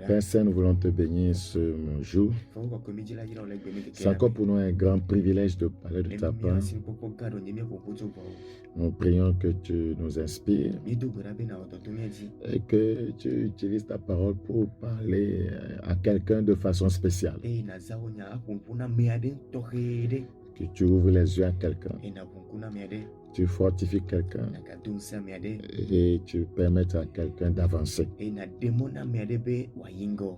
Père Saint, nous voulons te bénir ce jour. C'est encore pour nous un grand privilège de parler de ta part. Nous prions que tu nous inspires et que tu utilises ta parole pour parler à quelqu'un de façon spéciale. Que tu ouvres les yeux à quelqu'un. Tu fortifies quelqu'un et tu permets à quelqu'un d'avancer.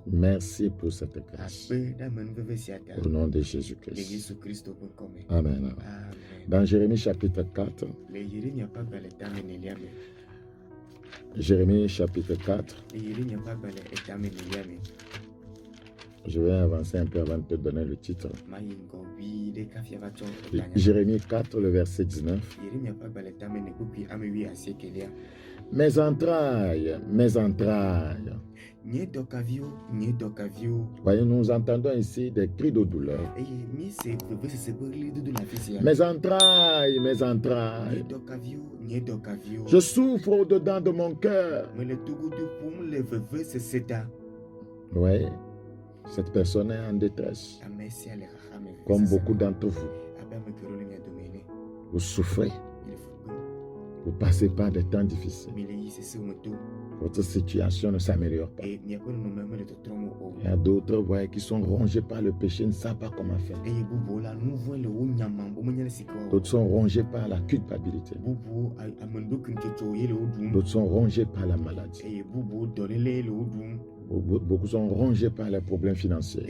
Merci pour cette grâce. Au nom de Jésus-Christ. Amen. Dans Jérémie chapitre 4, Jérémie chapitre 4, je vais avancer un peu avant de te donner le titre. Jérémie 4, le verset 19. Mes entrailles, mes entrailles. Voyez, nous entendons ici des cris de douleur. Mes entrailles, mes entrailles. Je souffre au-dedans de mon cœur. Oui. Cette personne est en détresse. Comme beaucoup d'entre vous. Vous souffrez. Vous passez par des temps difficiles. Votre situation ne s'améliore pas. Il y a d'autres qui sont rongés par le péché, ne savent pas comment faire. D'autres sont rongés par la culpabilité. D'autres sont rongés par la maladie. Beaucoup sont rongés par les problèmes financiers.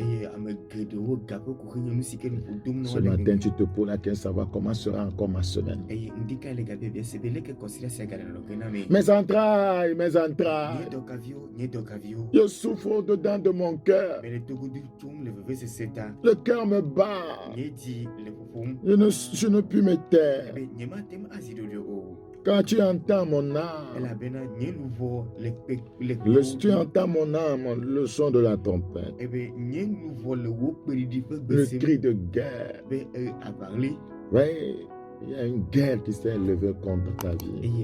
Ce matin, tu te poses la question, savoir comment sera encore ma semaine. Mes entrailles, mes entrailles. Je souffre au-dedans de mon cœur. Le cœur me bat. Je ne puis me taire. Quand tu entends mon âme, tu entends mon âme, le son de la trompette, le cri de guerre. Oui, il y a une guerre qui s'est élevée contre ta vie. Il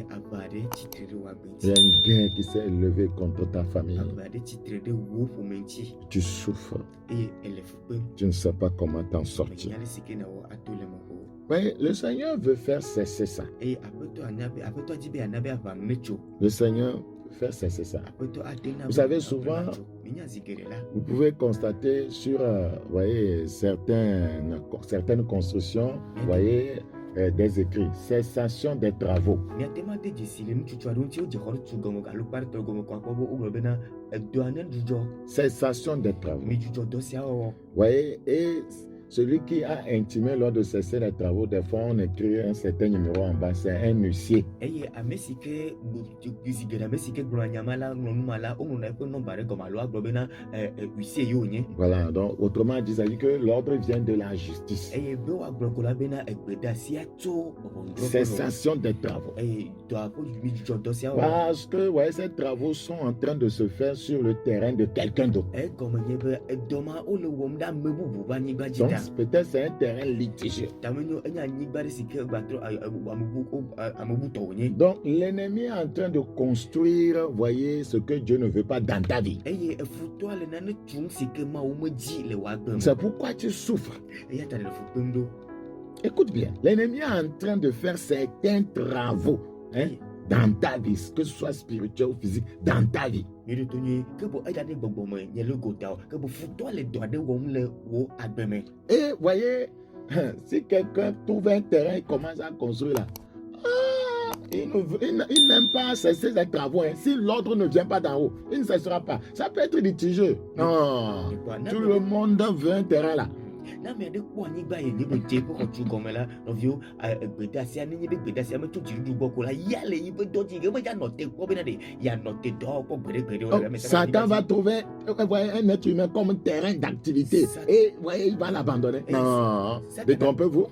y a une guerre qui s'est élevée contre ta famille. Tu souffres. Tu ne sais pas comment t'en sortir. Oui, le Seigneur veut faire cesser ça. Le Seigneur veut faire cesser ça. Vous savez, souvent, vous pouvez constater sur certaines constructions, voyez, des écrits, cessation des travaux. Cessation des travaux. Voyez, et celui qui a intimé lors de cesser les travaux, des fois on écrit un certain numéro en bas, c'est un huissier. Voilà, donc autrement dit, ça dit que l'ordre vient de la justice. Cessation des travaux. Parce que ces travaux sont en train de se faire sur le terrain de quelqu'un d'autre. Donc, peut-être c'est un terrain litigieux. Donc, l'ennemi est en train de construire, voyez, ce que Dieu ne veut pas dans ta vie. C'est pourquoi tu souffres. Écoute bien, l'ennemi est en train de faire certains travaux dans ta vie, que ce soit spirituel ou physique, dans ta vie. Et voyez, si quelqu'un trouve un terrain et commence à construire là, il n'aime pas cesser ses travaux. Si l'ordre ne vient pas d'en haut, il ne cessera pas. Ça peut être litigieux. Non, tout le monde veut un terrain là. Satan va trouver un être humain comme un terrain d'activité et il va l'abandonner. Non, détrompez-vous.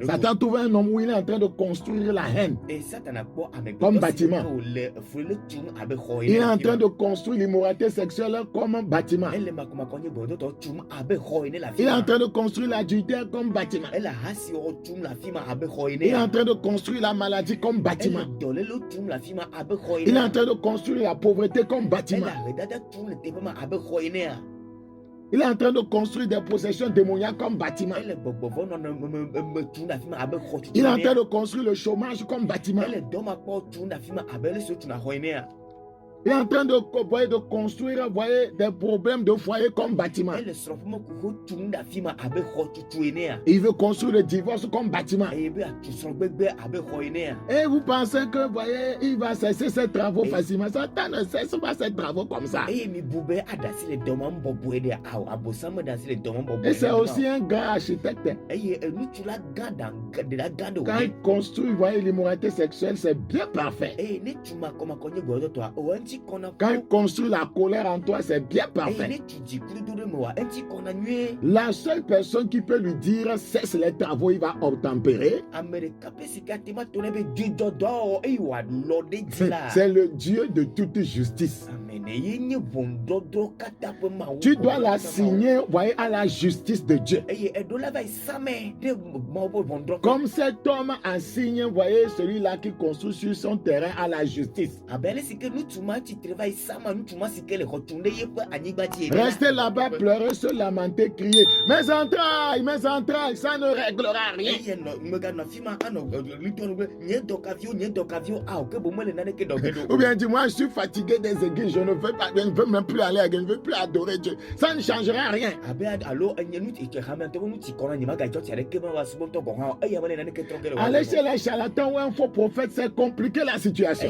Satan trouve un homme où il est en train de construire la haine comme bâtiment. Il est en en train de construire l'immoralité sexuelle comme un bâtiment. Il est en train de construire l'adultère comme bâtiment. Il est en train de construire la maladie comme bâtiment. Il est en train de construire la pauvreté comme bâtiment. Il est en train de construire des possessions démoniaques comme bâtiment. Il est en train de construire le chômage comme bâtiment. Il est en train de construire des problèmes de foyer comme bâtiment. Il veut construire le divorce comme bâtiment. Et vous pensez que, il va cesser ses travaux facilement. Satan ne cesse pas ses travaux comme ça. Et c'est aussi un grand architecte. Quand il construit, l'immoralité sexuelle, c'est bien parfait. Quand il construit la colère en toi, c'est bien parfait. La seule personne qui peut lui dire cesse les travaux, il va obtempérer. C'est le Dieu de toute justice. Tu dois la signer, à la justice de Dieu. Comme cet homme assigne, celui-là qui construit sur son terrain à la justice. Restez là-bas, pleurer, se lamenter, crier. Mes entrailles, ça ne réglera rien. Ou bien dis-moi, je suis fatigué des églises, je ne veux même plus aller, je ne veux plus adorer Dieu. Ça ne changera rien. Aller chez les charlatans ou un faux prophète, c'est compliquer la situation.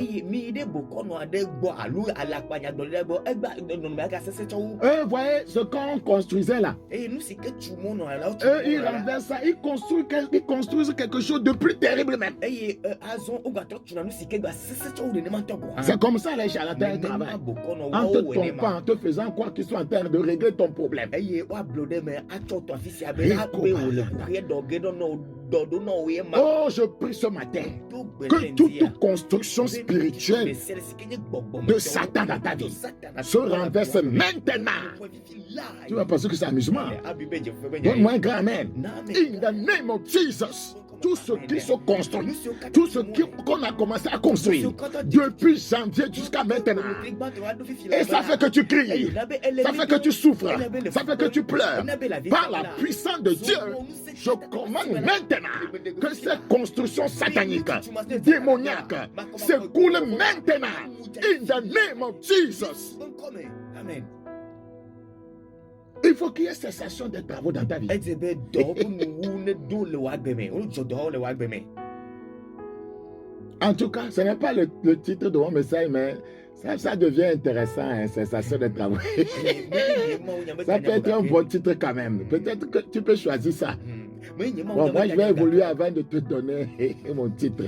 Voyez ce qu'on construisait là. Ils renversent ça, ils construisent quelque chose de plus terrible même. C'est comme ça les charlatans travaillent. En te trompant, en te faisant croire qu'ils sont en train de régler ton problème. Oh, je prie ce matin que toute construction spirituelle de Satan dans ta vie se renverse maintenant. Tu vas penser que c'est amusement. Donne-moi un grand amen. In the name of Jesus. Tout ce qui se construit, tout ce qu'on a commencé à construire depuis janvier jusqu'à maintenant, et ça fait que tu cries, ça fait que tu souffres, ça fait que tu pleures, par la puissance de Dieu, je commande maintenant que cette construction satanique, démoniaque, s'écoule maintenant, in the name of Jesus. Amen. Il faut qu'il y ait cessation des travaux dans ta vie. En tout cas, ce n'est pas le titre de mon message, mais ça devient intéressant, hein, cessation des travaux. Ça peut être un bon titre quand même. Peut-être que tu peux choisir ça. Bon, moi, je vais évoluer avant de te donner mon titre.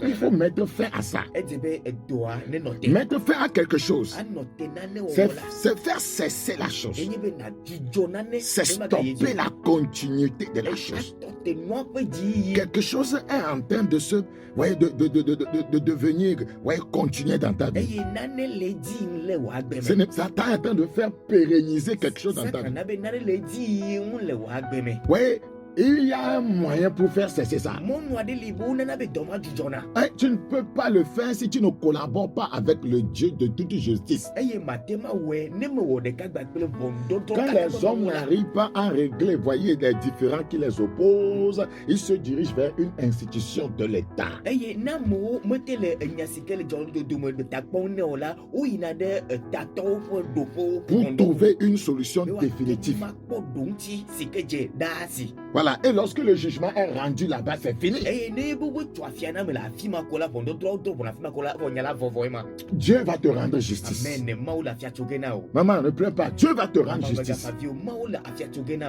Il faut mettre fin à ça. Mettre fin à quelque chose. C'est faire cesser la chose. C'est stopper la continuité de la chose. Quelque chose est en train de se, de devenir, continuer dans ta vie. Satan est en train de faire pérenniser quelque chose dans ta vie. Oui, il y a un moyen pour faire cesser ça. Tu ne peux pas le faire si tu ne collabores pas avec le Dieu de toute justice. Quand les hommes n'arrivent pas à régler, voyez, les différends qui les opposent, ils se dirigent vers une institution de l'État. Pour trouver une solution définitive. Voilà, et lorsque le jugement est rendu là-bas, c'est fini. Dieu va te rendre justice. Maman, ne pleure pas, Dieu va te rendre justice.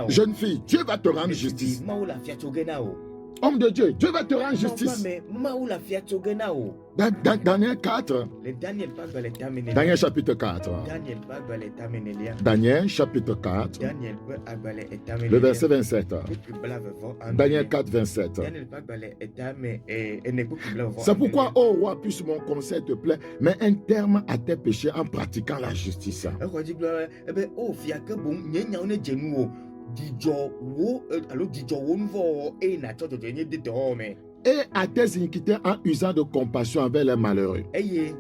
Jeune fille, Dieu va te rendre justice. Homme de Dieu, Dieu va te rendre justice. Daniel 4. Daniel chapitre 4. Daniel chapitre 4. Le verset 27. Daniel 4, 27. C'est pourquoi, ô roi, puisse mon conseil te plaît, mets un terme à tes péchés en pratiquant la justice. Et à tes iniquités en usant de compassion envers les malheureux. Et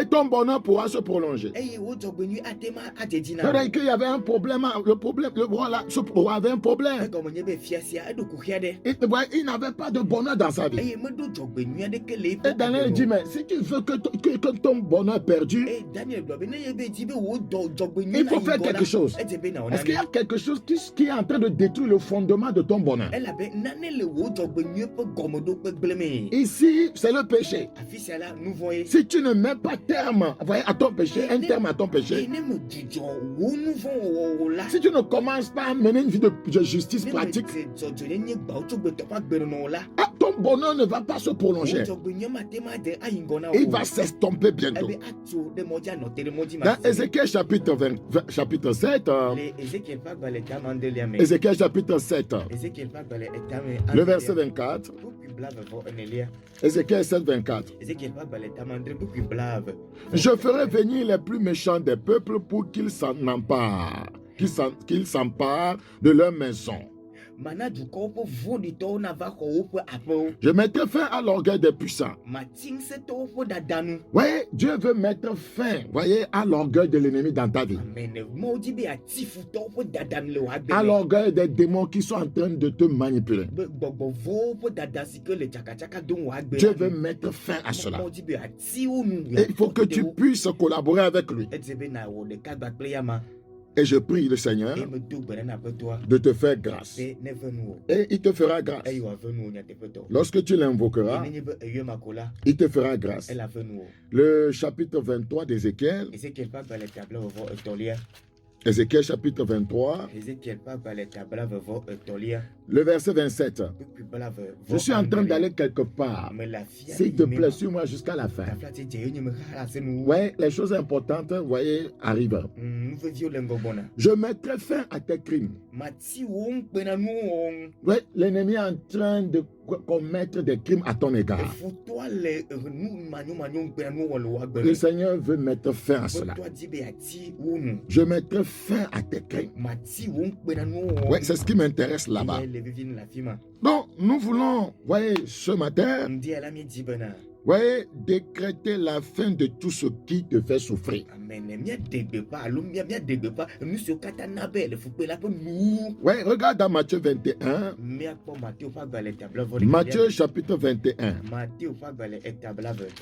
ton bonheur pourra se prolonger. C'est-à-dire qu'il y avait un problème. Le roi là, ce roi avait un problème. Il n'avait pas de bonheur dans sa vie. Et Daniel dit, mais si tu veux que ton bonheur perdure, il faut faire quelque chose. Est-ce qu'il y a quelque chose qui est en train de détruire le fondement de ton bonheur? Ici, c'est le péché. Si tu ne mets pas terme à ton péché, un terme à ton péché, si tu ne commences pas à mener une vie de justice pratique, ton bonheur ne va pas se prolonger. Il va s'estomper bientôt. Dans Ézéchiel chapitre 7, Ézéchiel chapitre 7, le verset 24. Ézéchiel 7, 24. Je ferai venir les plus méchants des peuples pour qu'ils s'en emparent, qu'ils s'emparent de leur maison. Je mettrai fin à l'orgueil des puissants. Voyez, Dieu veut mettre fin, voyez, à l'orgueil de l'ennemi dans ta vie. À l'orgueil des démons qui sont en train de te manipuler. Dieu veut mettre fin à cela. Et il faut que tu puisses collaborer avec lui. Et je prie le Seigneur de te faire grâce. Et il te fera grâce. Lorsque tu l'invoqueras, il te fera grâce. Le chapitre 23 d'Ézéchiel. Ézéchiel chapitre 23. Le verset 27. Je suis en train d'aller quelque part. S'il te plaît, suis-moi jusqu'à la fin. Ouais, les choses importantes, voyez, arrivent. Je mettrai fin à tes crimes. Ouais, l'ennemi est en train de commettre des crimes à ton égard. Le Seigneur veut mettre fin à cela. Je mettrai fin à tes crimes. Oui, c'est ce qui m'intéresse là-bas. Donc, nous voulons, voyez, ce matin, voyez, décréter la fin de tout ce qui te fait souffrir. Ouais, regarde dans Matthieu 21. Matthieu chapitre 21.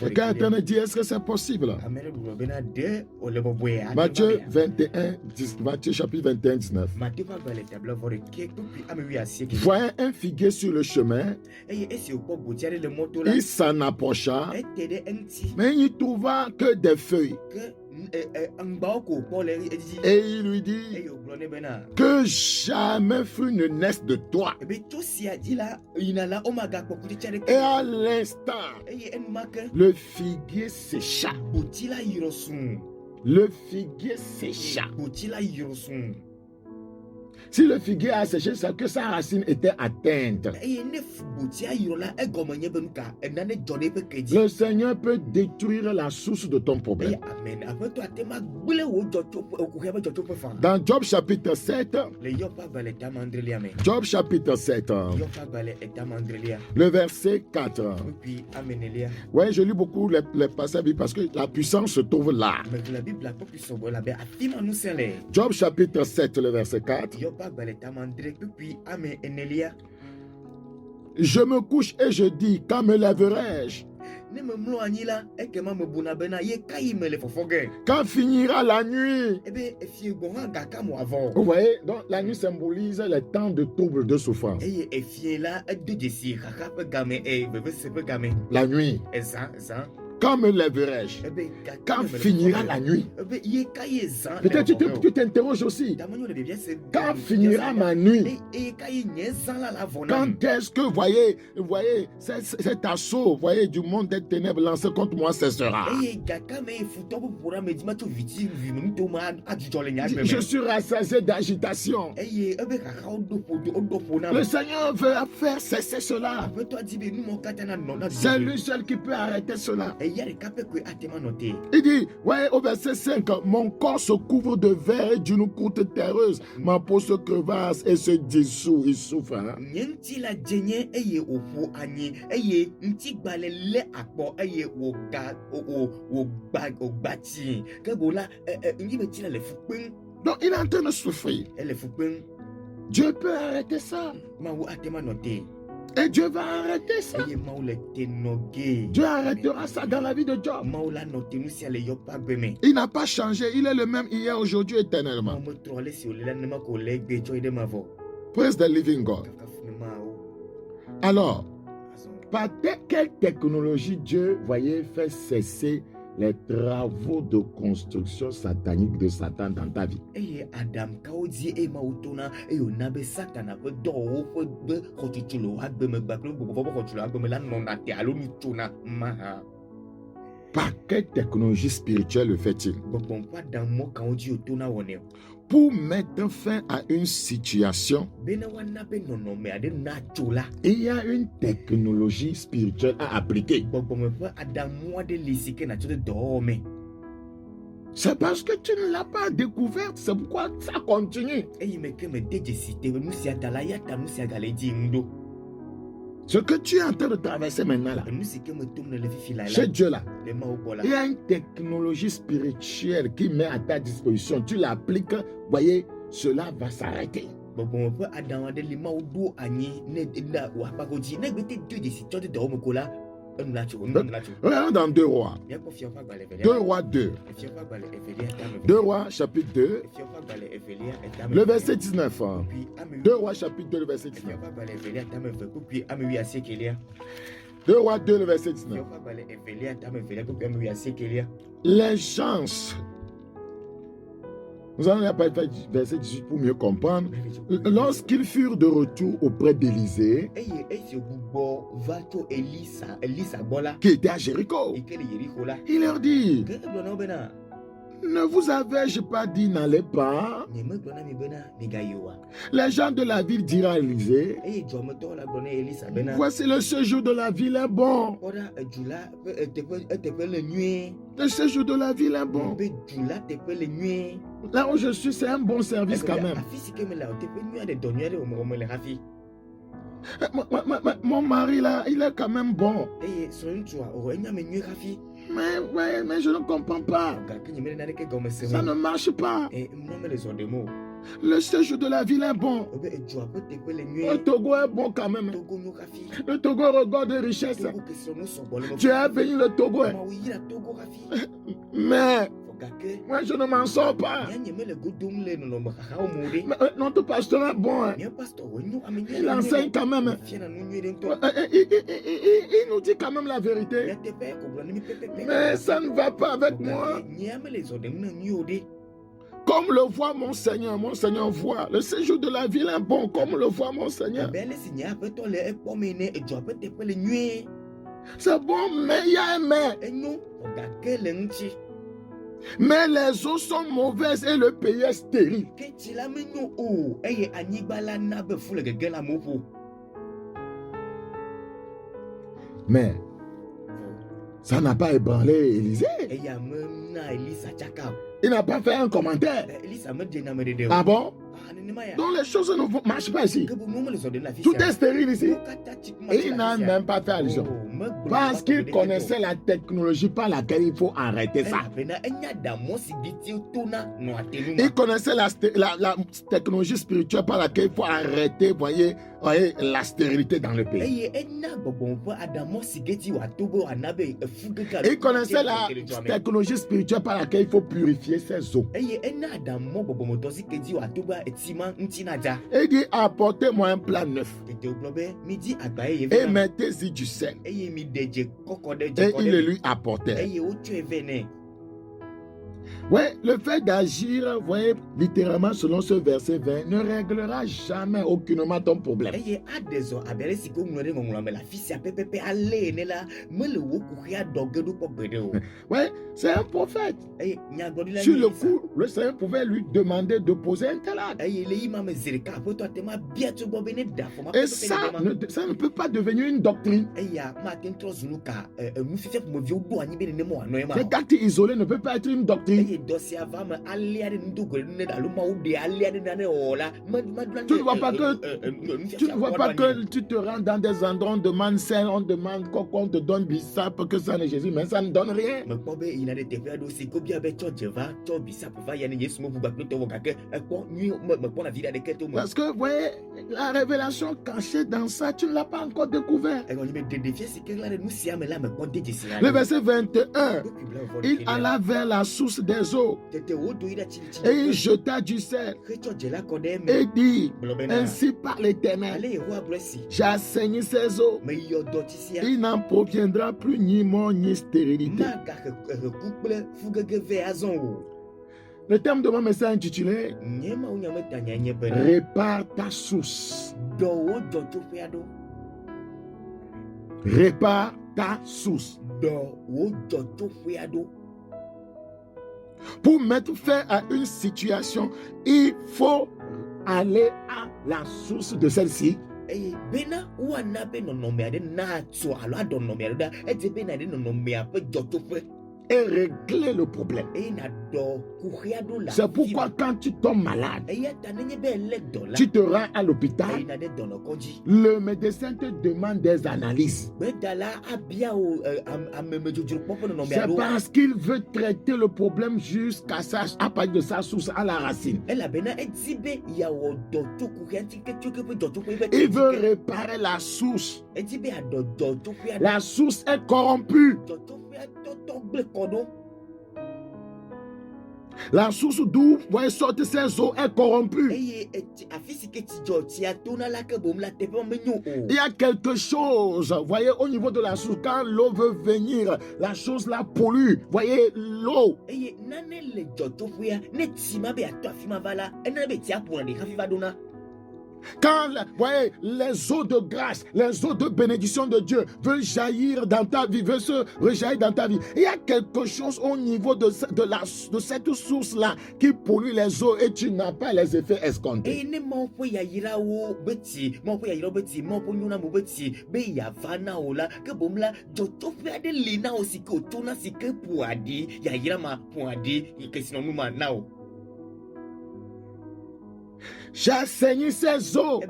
Regarde, en train de dire, est-ce que c'est possible? Matthieu 21, Matthieu chapitre 21, 19. Voyant un figuier sur le chemin, il s'en approcha. Mais il n'y trouva que des feuilles. Et il lui dit que jamais fruit ne naisse de toi. Et à l'instant, le figuier sécha. Le figuier sécha. Si le figuier a séché, c'est que sa racine était atteinte. Le Seigneur peut détruire la source de ton problème. Dans Job chapitre 7, Job chapitre 7, le verset 4. Oui, je lis beaucoup les passages parce que la puissance se trouve là. Job chapitre 7, le verset 4. Je me couche et je dis, quand me lèverai-je? Quand finira la nuit? Vous voyez, donc la nuit symbolise les temps de trouble, de souffrance. La nuit. Quand me lèverai-je? Quand finira la nuit? Peut-être tu t'interroges aussi. Quand finira ma nuit? Quand est-ce que, voyez, cet assaut, voyez, du monde des ténèbres lancé contre moi cessera? Je suis rassasié d'agitation. Le Seigneur veut faire cesser cela. C'est lui seul qui peut arrêter cela. Il dit, voyez, au verset 5, mon corps se couvre de verre et d'une croûte terreuse. Ma peau se crevasse et se dissout. Il souffre. Hein? Donc il est en train de souffrir. Dieu peut arrêter ça. Et Dieu va arrêter ça. Dieu arrêtera ça dans la vie de Job. Il n'a pas changé. Il est le même hier, aujourd'hui, éternellement. Praise the living God. Alors, par quelle technologie Dieu, voyez, fait cesser les travaux de construction satanique de Satan dans ta vie? Par quelle technologie spirituelle le fait-il? Pour mettre fin à une situation, il y a une technologie spirituelle à appliquer. C'est parce que tu ne l'as pas découverte, c'est pourquoi ça continue. Ce que tu es en train de traverser maintenant là, chez Dieu là, il y a une technologie spirituelle qui met à ta disposition. Tu l'appliques, voyez, cela va s'arrêter. Regardons dans 2 Rois. 2 Rois 2. 2 Rois chapitre 2. Le verset 19. 2 Rois chapitre 2, le verset 19. 2 Rois 2, le verset 19. Les gens. Nous allons pas faire verset 18 pour mieux comprendre. Lorsqu'ils furent de retour auprès d'Élisée, qui était à Jéricho, il leur dit, ne vous avais-je pas dit n'allez pas? Les gens de la ville dirent à Élisée, voici le séjour de la ville est bon. Le séjour de la ville est bon. Là où je suis, c'est un bon service quand même. Mon mari là, il est quand même bon. Mais je ne comprends pas. Ça ne marche pas. Le séjour de la ville est bon. Le Togo est bon quand même. Le Togo regorge de richesses. Tu as béni le Togo. Mais moi je ne m'en sors pas. Mais notre pasteur est bon. Hein. Il enseigne quand même. Il nous dit quand même la vérité. Mais ça ne va pas avec moi. Comme le voit mon Seigneur voit. Le séjour de la ville est bon, comme le voit mon Seigneur. C'est bon, mais il y a un mais. Mais les eaux sont mauvaises et le pays est stérile. Mais ça n'a pas ébranlé Élisée. Il n'a pas fait un commentaire. Ah bon? Donc les choses ne marchent pas ici. Tout est stérile ici. Et il n'a même pas fait allusion. Parce qu'il connaissait la technologie par laquelle il faut arrêter ça. Il connaissait la technologie spirituelle par laquelle il faut arrêter, voyez, la stérilité dans le pays. Il connaissait la technologie spirituelle par laquelle il faut purifier ses eaux. Et dit, apportez-moi un plat neuf. Et mettez-y du sel. Et il le lui apportait. Ouais, le fait d'agir, voyez, littéralement selon ce verset 20, ne réglera jamais aucunement ton problème. Ouais, c'est un prophète. Sur le coup, le Seigneur pouvait lui demander de poser un tel acte. Et ça ne peut pas devenir une doctrine. Cet acte isolé ne peut pas être une doctrine. Tu ne vois pas que tu te rends dans des endroits, on demande sel, on demande quoi, on te donne bissap pour que ça ne Jésus, mais ça ne donne rien. Parce que, vous voyez, la révélation cachée dans ça, tu ne l'as pas encore découvert. Le verset 21, il alla vers la source des eaux et il jeta du sel et dit, ainsi par l'Éternel, j'ai assaini ces eaux, il n'en proviendra plus ni mort ni stérilité. Le thème de mon message intitulé répare ta source. Répare ta source. Pour mettre fin à une situation, il faut aller à la source de celle-ci. Et régler le problème. C'est pourquoi quand tu tombes malade, tu te rends à l'hôpital, le médecin te demande des analyses. C'est parce qu'il veut traiter le problème jusqu'à sa, à partir de sa source, à la racine. Il veut réparer la source. La source est corrompue. La source d'où voyez sortir ces eaux est corrompue. Il y a quelque chose, voyez, au niveau de la source, quand l'eau veut venir, la chose la pollue. Voyez l'eau. Quand voyez, les eaux de grâce, les eaux de bénédiction de Dieu veulent jaillir dans ta vie, veulent se rejaillir dans ta vie, il y a quelque chose au niveau de cette source-là qui pollue les eaux et tu n'as pas les effets escomptés. J'ai assaini ses eaux.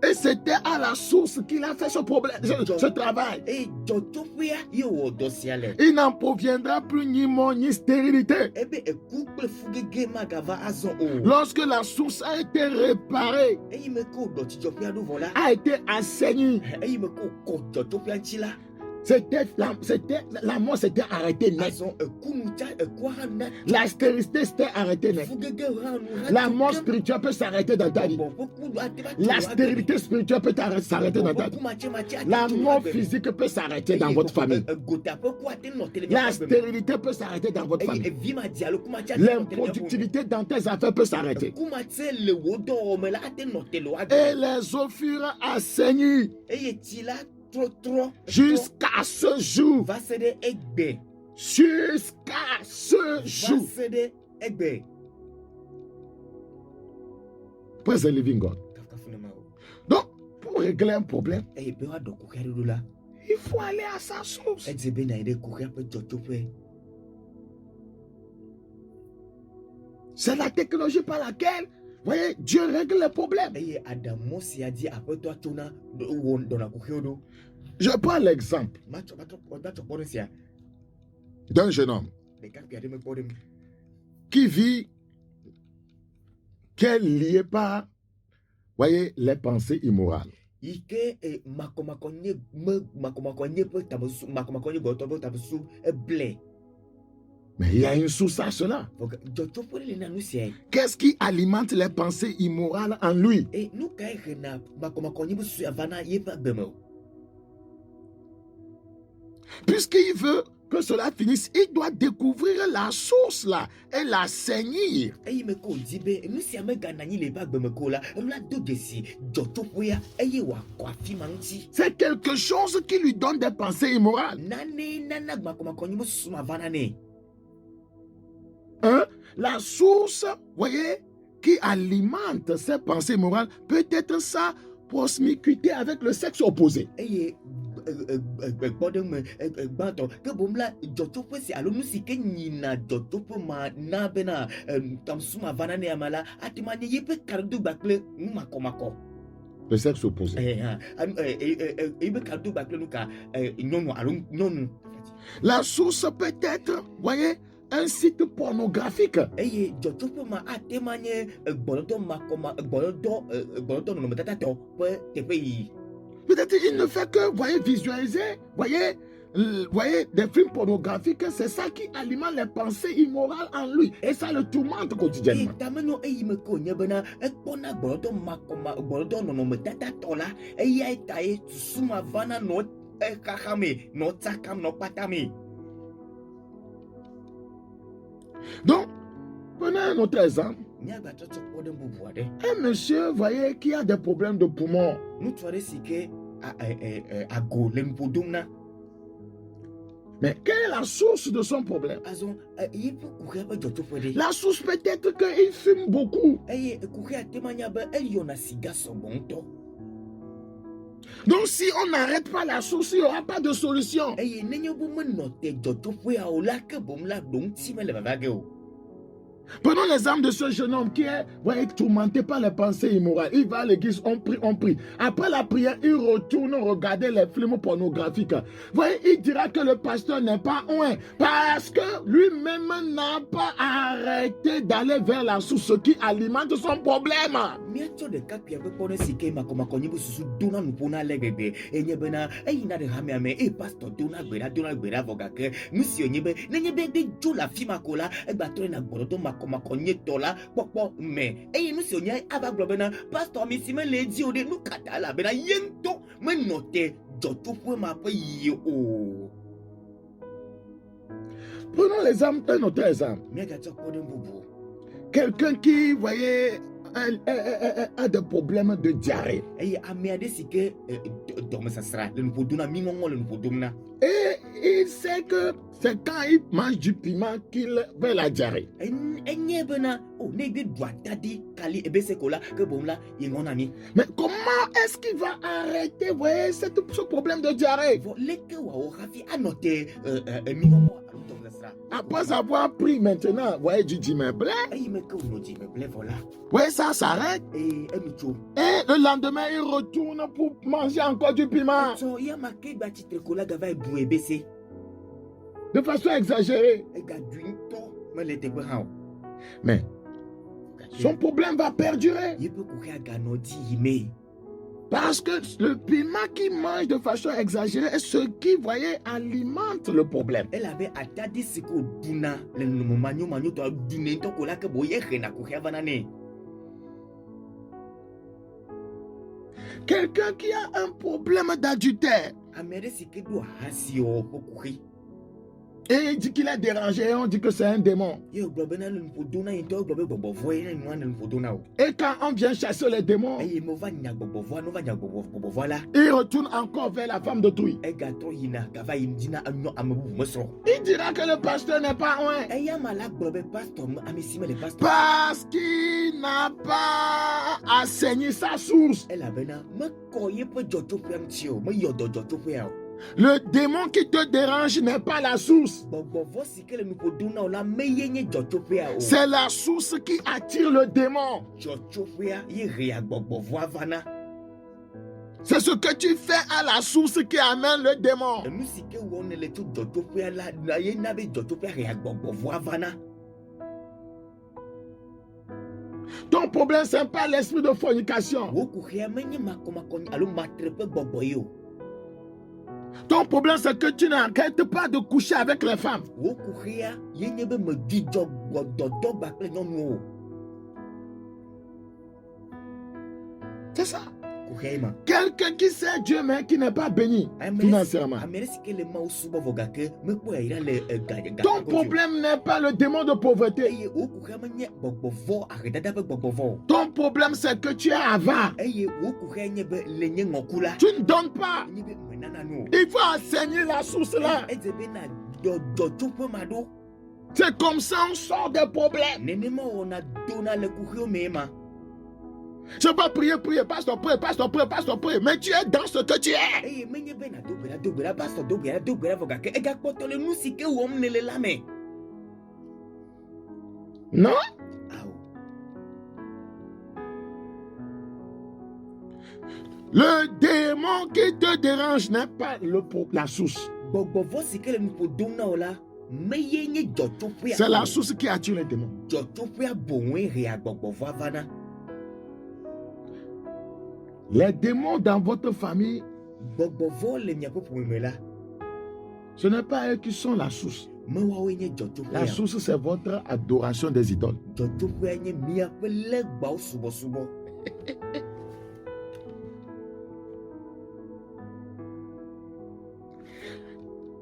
Et c'était à la source qu'il a fait ce problème, ce travail. Il n'en proviendra plus ni mort ni stérilité. Lorsque la source a été réparée, a été assainie, la mort s'était arrêtée net. La stérilité s'était arrêtée net. La mort spirituelle peut s'arrêter dans ta vie. La stérilité spirituelle peut s'arrêter dans ta vie. La mort physique peut s'arrêter dans votre famille. La stérilité peut s'arrêter dans votre famille. L'improductivité dans tes affaires peut s'arrêter. Et les eaux furent assainies. Jusqu'à ce jour. Jusqu'à ce jour. Praise the living God. Donc, pour régler un problème, il faut aller à sa source. C'est la technologie par laquelle, voyez, Dieu règle les problèmes. Je prends l'exemple d'un jeune homme qui vit, qui est lié par, voyez, les pensées immorales. Mais il y a une source à cela. Qu'est-ce qui alimente les pensées immorales en lui? Puisqu'il veut que cela finisse, il doit découvrir la source là et la saigner. C'est quelque chose qui lui donne des pensées immorales. Hein? La source, voyez, qui alimente ces pensées morales peut être sa promiscuité avec le sexe opposé. Le sexe opposé. La source peut être, voyez, un site pornographique. Peut-être il ne fait que, voyez, visualiser, voyez, des films pornographiques, c'est ça qui alimente les pensées immorales en lui. Et ça le tourmente quotidiennement. Donc, prenez un autre exemple. Un monsieur, voyez, qui a des problèmes de poumons. Mais quelle est la source de son problème? La source peut être qu'il fume beaucoup. Donc si on n'arrête pas la source, il n'y aura pas de solution. Prenons l'exemple de ce jeune homme qui est, voyez, tourmenté par les pensées immorales. Il va à l'église, on prie. Après la prière, il retourne regarder les films pornographiques. Voyez, il dira que le pasteur n'est pas loin parce que lui-même n'a pas arrêté d'aller vers la source qui alimente son problème. Prenons l'exemple, un autre exemple. Quelqu'un qui, voyez, a des problèmes de diarrhée. Et il sait que c'est quand il mange du piment qu'il fait la diarrhée. Mais comment est-ce qu'il va arrêter, voyez, ce problème de diarrhée? Après avoir pris maintenant, voyez, du diméblé, voyez, ça s'arrête. Et le lendemain, il retourne pour manger encore du piment. De façon exagérée. Mais son problème va perdurer. Parce que le piment qui mange de façon exagérée est ce qui, voyez, alimente le problème. Quelqu'un qui a un problème d'adultère. Et il dit qu'il est dérangé et on dit que c'est un démon. Et quand on vient chasser les démons, il retourne encore vers la femme d'autrui. Il dira que le pasteur n'est pas loin. Parce qu'il n'a pas assaini sa source. Le démon qui te dérange n'est pas la source. C'est la source qui attire le démon. C'est ce que tu fais à la source qui amène le démon. Ton problème, ce n'est pas l'esprit de fornication. Ton problème, c'est que tu n'arrêtes pas de coucher avec les femmes. C'est ça. Quelqu'un qui sait Dieu, mais qui n'est pas béni financièrement. Ton problème n'est pas le démon de pauvreté. Ton problème, c'est que tu es avare. Tu ne donnes pas. Il faut enseigner la source là. C'est comme ça on sort des problèmes. Je ne vais pas prier, pasteur, prie, mais tu es dans ce que tu es. Non? Le démon qui te dérange n'est pas la source. C'est la source qui attire les démons. Les démons dans votre famille, ce n'est pas eux qui sont la source. La source, c'est votre adoration des idoles.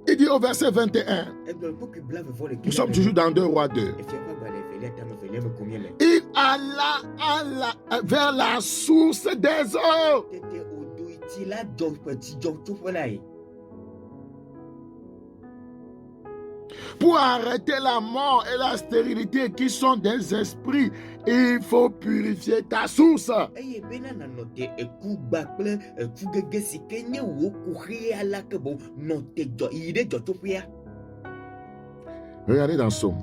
Il dit au verset 21, nous sommes toujours dans 2 Rois 2. Il alla vers la source des eaux. Pour arrêter la mort et la stérilité qui sont des esprits, il faut purifier ta source. Regardez dans Somme.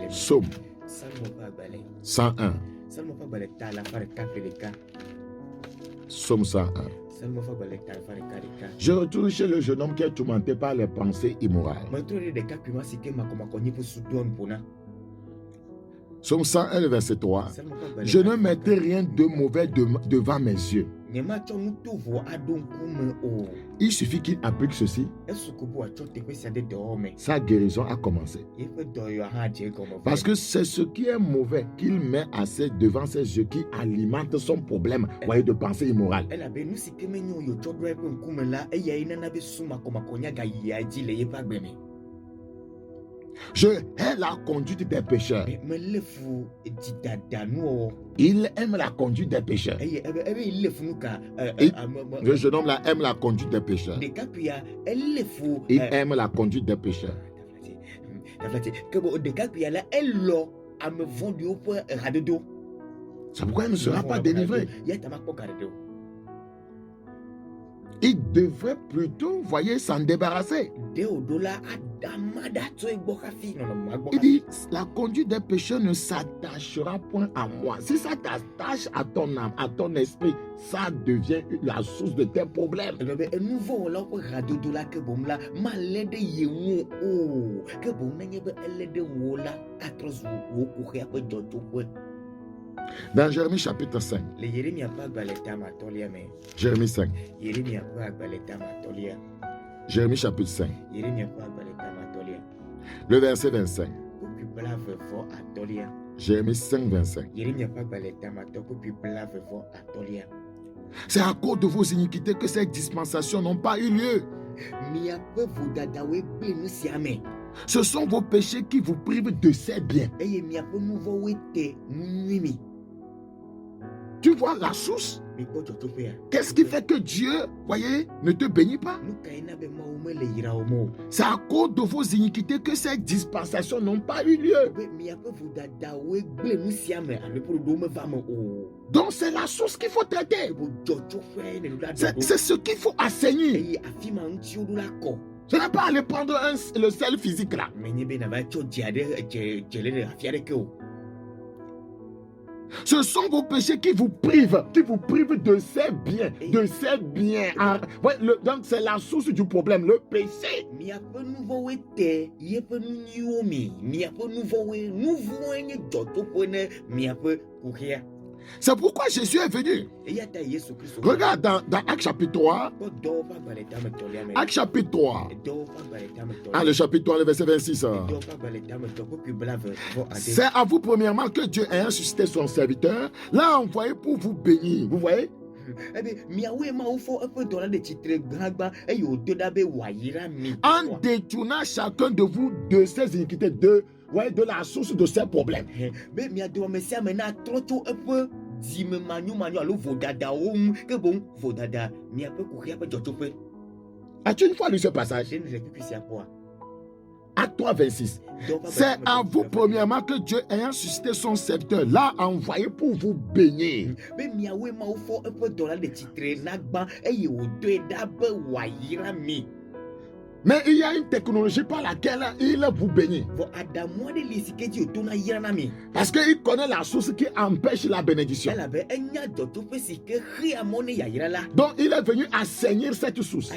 Somme 101. Somme 101. Je retourne chez le jeune homme qui est tourmenté par les pensées immorales. Somme 101, verset 3. Je ne mettais rien de mauvais devant mes yeux. Il suffit qu'il applique ceci. Sa guérison a commencé. Parce que c'est ce qui est mauvais qu'il met devant ses yeux qui alimente son problème de pensée immorale. Je hais la conduite des pécheurs. Il aime la conduite des pécheurs. Le jeune homme là aime la conduite des pécheurs. Il aime la conduite des pécheurs. C'est pourquoi il ne sera pas délivré. Il devrait plutôt, s'en débarrasser. Il dit, la conduite des pécheurs ne s'attachera point à moi. Si ça t'attache à ton âme, à ton esprit, ça devient la source de tes problèmes. Dans Jérémie chapitre 5. Jérémie 5. Jérémie chapitre 5. Le verset 25. Jérémie 5, 25. C'est à cause de vos iniquités que ces dispensations n'ont pas eu lieu. Ce sont vos péchés qui vous privent de ces biens. Tu vois la source? Qu'est-ce qui fait que Dieu, ne te bénit pas? C'est à cause de vos iniquités que ces dispensations n'ont pas eu lieu. Donc c'est la source qu'il faut traiter. C'est ce qu'il faut assainir. Ce n'est pas aller prendre le sel physique là. Ce sont vos péchés qui vous privent de ces biens, donc c'est la source du problème, le péché. C'est pourquoi Jésus est venu. Regarde dans Actes chapitre 3. Actes chapitre 3. Le chapitre 3, le verset 26. C'est à vous premièrement que Dieu ayant suscité son serviteur, l'a envoyé pour vous bénir. Vous voyez? En détournant chacun de vous de ses iniquités, de la source de ses problèmes. As-tu une fois lu ce passage? Acte 3, 26. C'est à vous premièrement que Dieu ayant suscité son serviteur l'a envoyé pour vous bénir. Mais il y a une technologie par laquelle il vous bénit. Parce qu'il connaît la source qui empêche la bénédiction. Donc il est venu assainir cette source.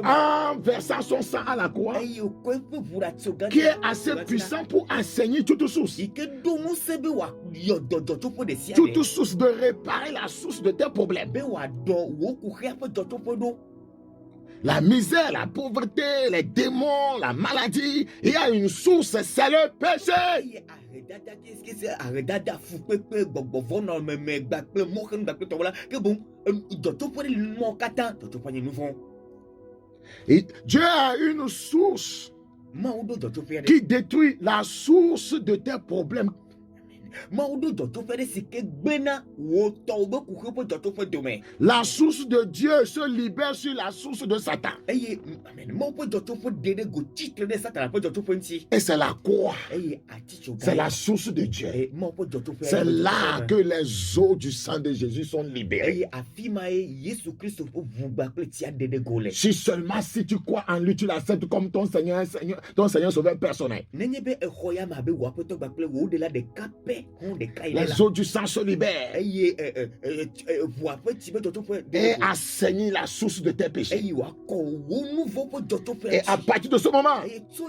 En versant son sang à la croix, qui est assez puissant pour assainir toute source. Toute source de réparer la source de tes problèmes. La misère, la pauvreté, les démons, la maladie, il y a une source, c'est le péché. Et Dieu a une source qui détruit la source de tes problèmes. La source de Dieu se libère sur la source de Satan. Et c'est la croix. C'est la source de Dieu. C'est là que les eaux du sang de Jésus sont libérées. Si seulement si tu crois en lui, tu l'acceptes comme ton Seigneur sauveur personnel. Les eaux du sang se libèrent et assaignent la source de tes péchés. Et à partir de ce moment, tu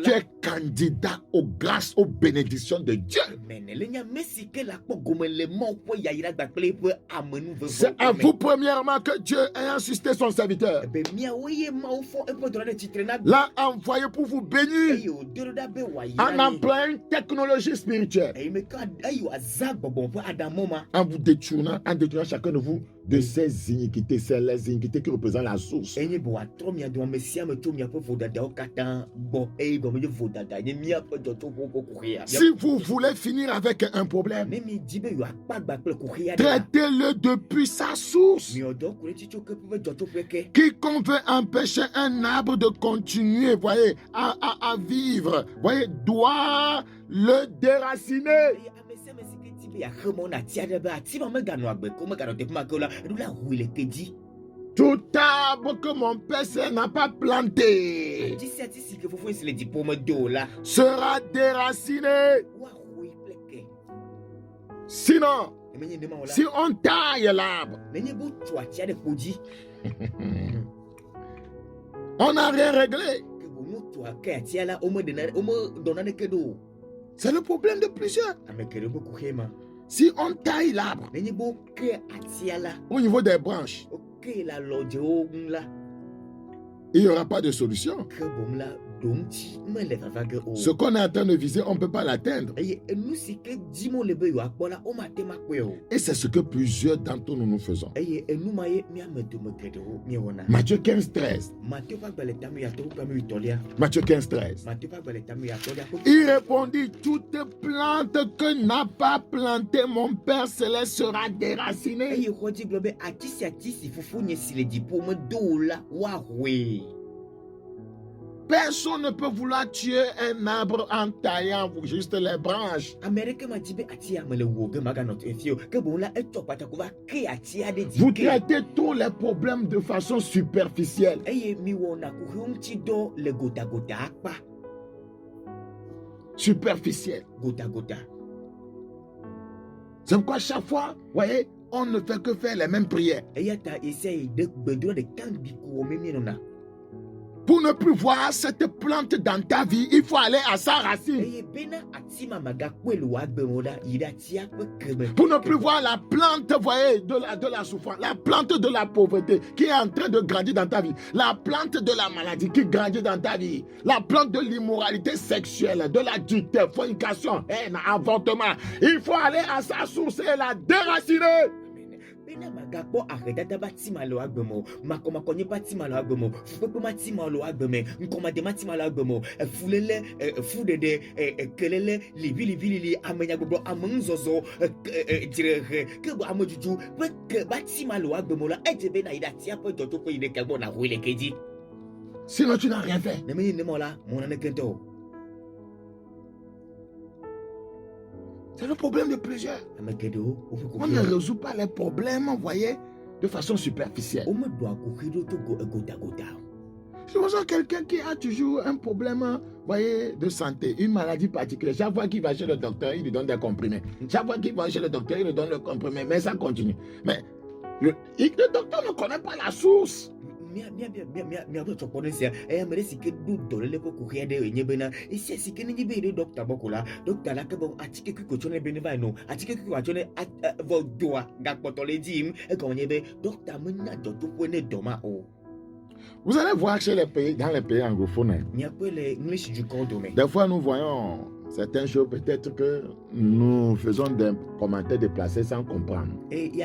es candidat aux grâces, aux bénédictions de Dieu. C'est à vous premièrement que Dieu ayant suscité son serviteur l'a envoyé pour vous bénir en employant une technologie spirituelle. En vous détournant chacun de vous de ces iniquités, c'est les iniquités qui représentent la source. Si vous voulez finir avec un problème, traitez-le depuis sa source. Quiconque veut empêcher un arbre de continuer, voyez, à vivre, voyez, doit le déraciner. Tout arbre que mon père n'a pas planté sera déraciné. Sinon, si on taille l'arbre, on n'a rien réglé. C'est le problème de plusieurs. Si on taille l'arbre au niveau des branches, il n'y aura pas de solution. Ce qu'on est en train de viser, on ne peut pas l'atteindre. Et c'est ce que plusieurs d'entre nous faisons. Matthieu 15, 13. Matthieu 15, 13. Il répondit, toute plante que n'a pas planté mon Père Céleste sera déracinée. Personne ne peut vouloir tuer un arbre en taillant juste les branches. Vous traitez tous les problèmes de façon superficielle. Superficielle. C'est pourquoi chaque fois, voyez, on ne fait que faire les mêmes prières. Pour ne plus voir cette plante dans ta vie, il faut aller à sa racine. Pour ne plus voir la plante, voyez, de la souffrance, la plante de la pauvreté qui est en train de grandir dans ta vie, la plante de la maladie qui grandit dans ta vie, la plante de l'immoralité sexuelle, de l'adultère, fornication, haine, avortement. Il faut aller à sa source et la déraciner. Bena magabo arrêta batima lo agbemo makoma konye batima lo agbemo fupepo matima lo agbeme nkoma de matima lo agbemo fulele fudede kelele libi amenya gbogbo amunzozo direre kebo amojuju pe batima lo agbemo la ejebe na ida tia pe jojo pe ide kebo na ruile keji. Sinon tu n'as rien fait. Ne me ne mola mon anekento. C'est le problème de plusieurs. On ne résout pas les problèmes, vous voyez, de façon superficielle. C'est pour ça que quelqu'un qui a toujours un problème, vous voyez, de santé, une maladie particulière, chaque fois qu'il va chez le docteur, il lui donne des comprimés. Chaque fois qu'il va chez le docteur, il lui donne le comprimé, mais ça continue. Mais le docteur ne connaît pas la source. Vous allez voir chez les pays, dans les pays anglophones, des fois nous voyons certaines choses, peut-être que nous faisons des commentaires déplacés sans comprendre. Vous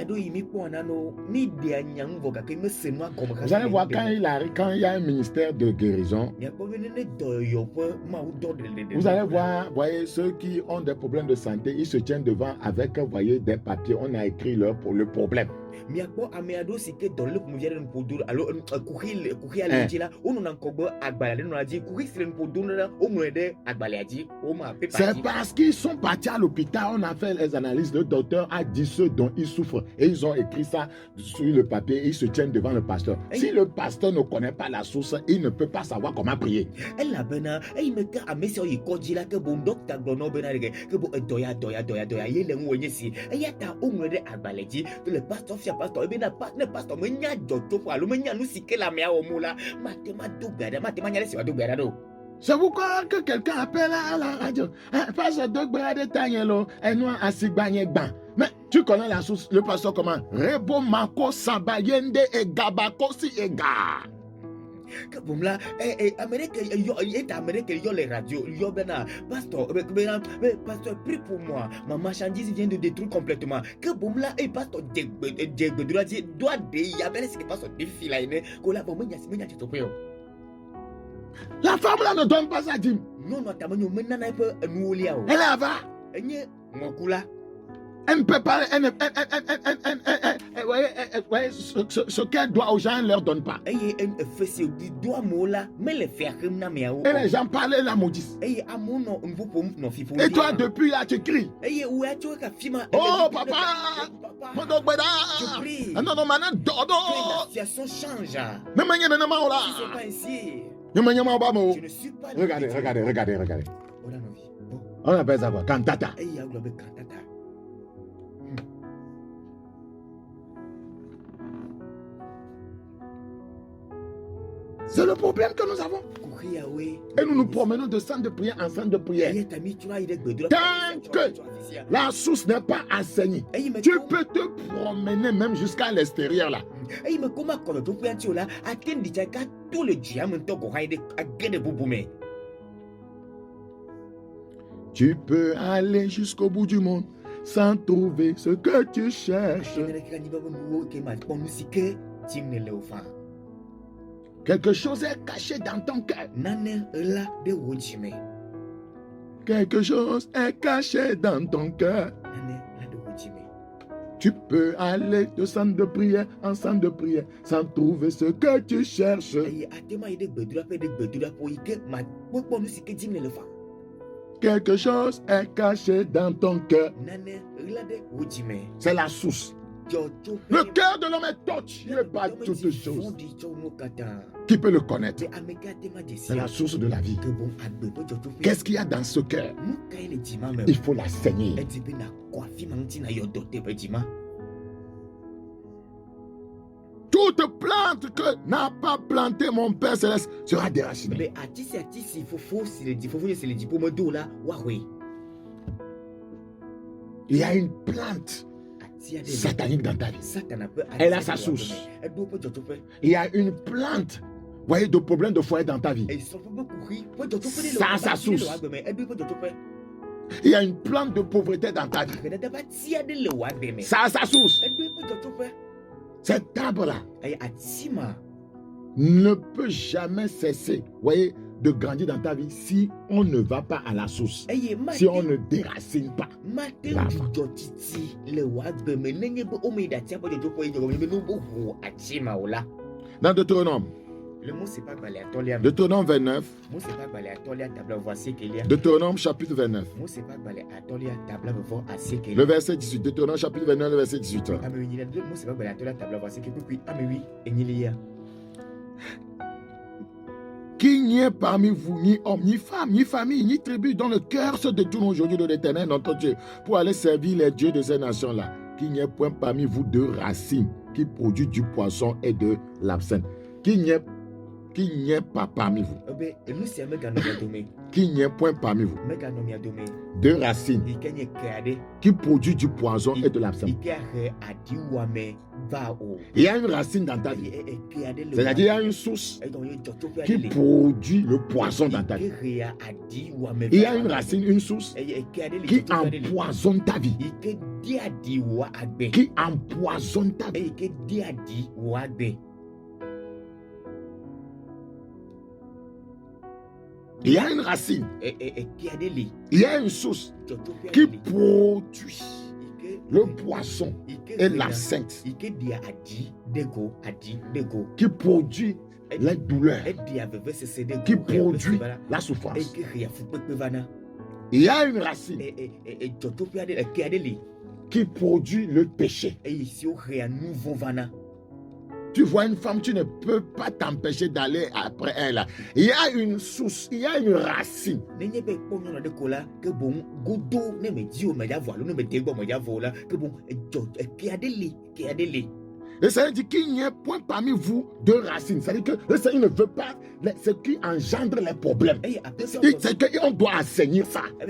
allez voir quand il y a un ministère de guérison, vous allez voir, voyez, ceux qui ont des problèmes de santé, ils se tiennent devant avec, voyez, des papiers, on a écrit pour le problème. C'est parce qu'ils sont partis à l'hôpital, on a fait les analyses, le docteur a dit ce dont ils souffrent et ils ont écrit ça sur le papier et ils se tiennent devant le pasteur. Si le pasteur ne connaît pas la source, il ne peut pas savoir comment prier. C'est pourquoi que quelqu'un appelle à la radio. Mais tu connais la source, le pasteur comment? Rebo Mako Sabayende et Gabakosi et Ga. Kabumla Amérique yo les radios yo bena pasteur prie pour moi, ma marchandise vient de détruire complètement. Kabumla pasteur doit de ya bena ce que pasteur défi là ne ko la bomnya topeo. La femme là ne donne pas sa dîme. Non tamanyo menna na pe nuolia o. Elle va. Enye ngokula. Elle ne peut pas, ce qu'elle doit aux gens, elle ne leur donne pas. Et les gens parlent, la maudissent. Et toi, depuis là, tu cries. Oh, papa! Je prie. Non, la situation change. Je ne suis pas... Regardez. On appelle ça quoi? Cantata. C'est le problème que nous avons. Et nous nous promenons de centre de prière en centre de prière. Tant que la source n'est pas enseignée, tu peux te promener même jusqu'à l'extérieur là. Tu peux aller jusqu'au bout du monde sans trouver ce que tu cherches. Quelque chose est caché dans ton cœur. Quelque chose est caché dans ton cœur. Tu peux aller de centre de prière en centre de prière sans trouver ce que tu cherches. Quelque chose est caché dans ton cœur. C'est la source. Le cœur de l'homme est torturé par toutes choses. Qui peut le connaître? C'est la source de la vie. Qu'est-ce qu'il y a dans ce cœur? Il faut la saigner. Toute plante plante que n'a pas planté mon Père Céleste sera déracinée. Mais il faut se le dire pour me dire là, oui. Il y a une plante satanique dans ta vie. Elle a sa source. Il y a une plante, voyez, de problèmes de foyer dans ta vie. Ça a sa source. Il y a une plante de pauvreté dans ta vie. Ça a sa source. Cet arbre-là ne peut jamais cesser, voyez, de grandir dans ta vie si on ne va pas à la source, si on ne déracine pas l'arbre. Dans Deutéronome, Deutéronome 29, Deutéronome chapitre 29, le verset 18, Deutéronome chapitre 29, le verset 18. Qu'il n'y ait parmi vous ni homme, ni femme, ni famille, ni tribu dont le cœur se détourne aujourd'hui de l'Éternel, notre Dieu, pour aller servir les dieux de ces nations-là. Qu'il n'y ait point parmi vous de racines qui produit du poisson et de l'absinthe. Qu'il n'y ait pas parmi vous. Qu'il n'y ait point parmi vous de racines qui produit du poison et de l'absinthe. Il y a une racine dans ta vie. C'est-à-dire qu'il y a une source qui produit le poison dans ta vie. Il y a une racine, une source qui empoisonne ta vie. Qui empoisonne ta vie. Il y a une racine. Il y a une source qui produit le poisson et l'absinthe, qui produit la douleur, qui produit la souffrance. Il y a une racine qui produit le péché. Tu vois une femme, tu ne peux pas t'empêcher d'aller après elle. Il y a une source, il y a une racine. Le Seigneur dit qu'il n'y ait point parmi vous de racines. C'est-à-dire que le Seigneur ne veut pas ce qui engendre les problèmes. C'est qu'on doit assainir ça. Et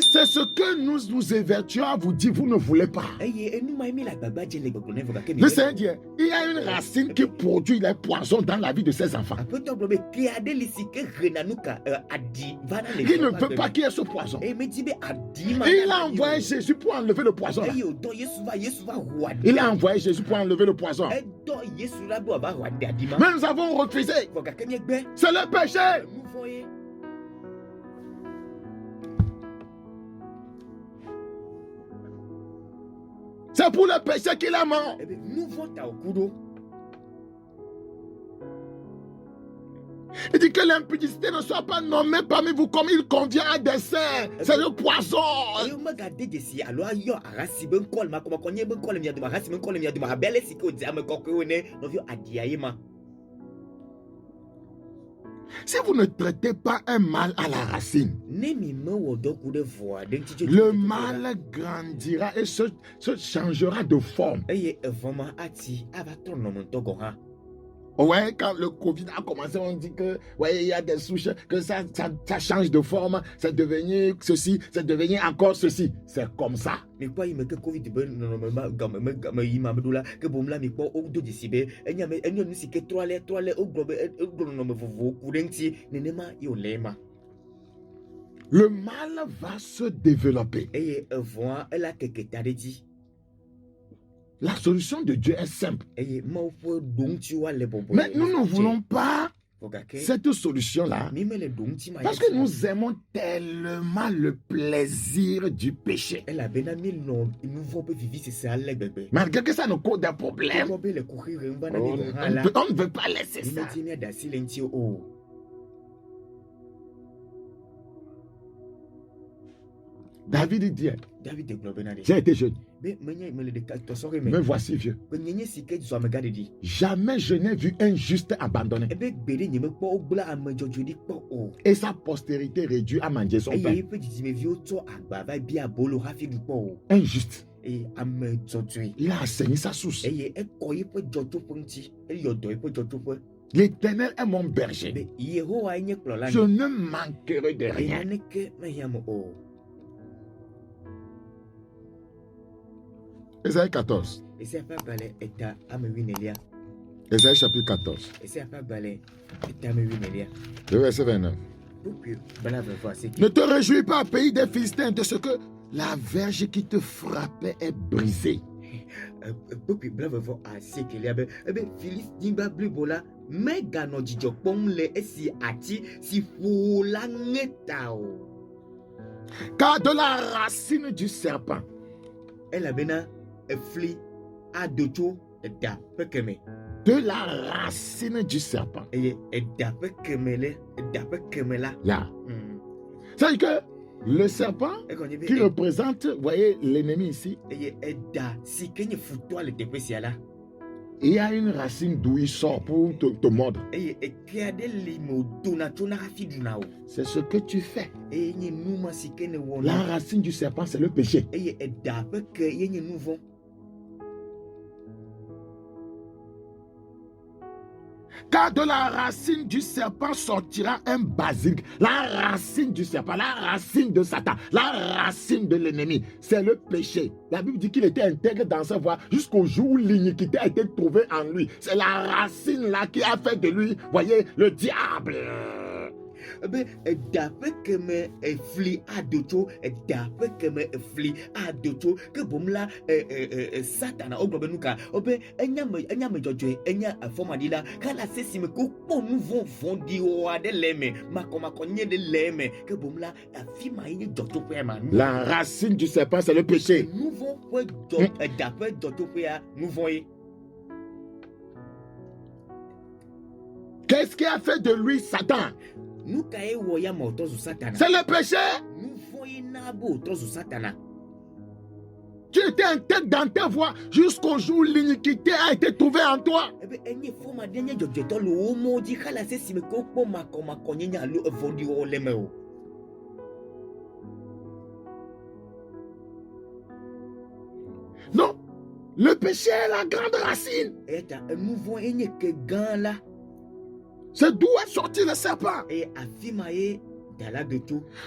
c'est ce que nous évertuons à vous dire, vous ne voulez pas. Le Seigneur dit, il y a une racine qui produit les poisons dans la vie de ses enfants. Il ne veut pas qu'il y ait ce poison. Et il a envoyé Jésus pour enlever le poison. Il a envoyé Jésus pour enlever le poison. Mais nous avons refusé. C'est le péché. C'est pour le péché qu'il est mort. Il dit que l'impudicité ne soit pas nommée parmi vous comme il convient à des saints. C'est le poison. Si vous ne traitez pas un mal à la racine, le mal grandira et se changera de forme. Ouais, quand le Covid a commencé, on dit que ouais, il y a des souches, que ça change de forme, c'est devenu ceci, c'est devenu encore ceci. C'est comme ça. Mais quoi, il me que Covid le mal va se développer. La solution de Dieu est simple. Mais nous ne voulons pas cette solution-là parce que nous aimons tellement le plaisir du péché. Malgré que ça nous cause des problèmes, on ne veut pas laisser ça. David dit, j'ai été jeune. Me voici vieux. Jamais je n'ai vu un juste abandonné. Et sa postérité réduit à manger son pain. Injuste. Il a assaini sa source. L'Éternel est mon berger. Je ne manquerai de rien. Ésaïe 14. Ésaïe chapitre 14. Le verset 29. Ne te réjouis pas, pays des Philistins, de ce que la verge qui te frappait est brisée. Car de la racine du serpent, de la racine du serpent. Yeah. C'est-à-dire que le serpent qui représente, vous voyez l'ennemi ici, il y a une racine d'où il sort pour te mordre. C'est ce que tu fais. La racine du serpent, c'est le péché. Car de la racine du serpent sortira un basilic. La racine du serpent, la racine de Satan, la racine de l'ennemi, c'est le péché. La Bible dit qu'il était intègre dans sa voie jusqu'au jour où l'iniquité a été trouvée en lui. C'est la racine là qui a fait de lui, voyez, le diable. Que me fli adoto d'après que me fli adoto que bomla satana oglobenuka obe enyame jojo enya afomadila kala sesime ko ponu vont di o adeleme makomakonye de leme que bomla afima ine jojo pema. La racine du serpent c'est le péché. Nous vont d'après jojo pea nous voyez. Qu'est-ce qui a fait de lui Satan? C'est le péché. Tu étais intègre dans ta voie jusqu'au jour où l'iniquité a été trouvée en toi. Non, le péché est la grande racine. C'est d'où est sorti le serpent.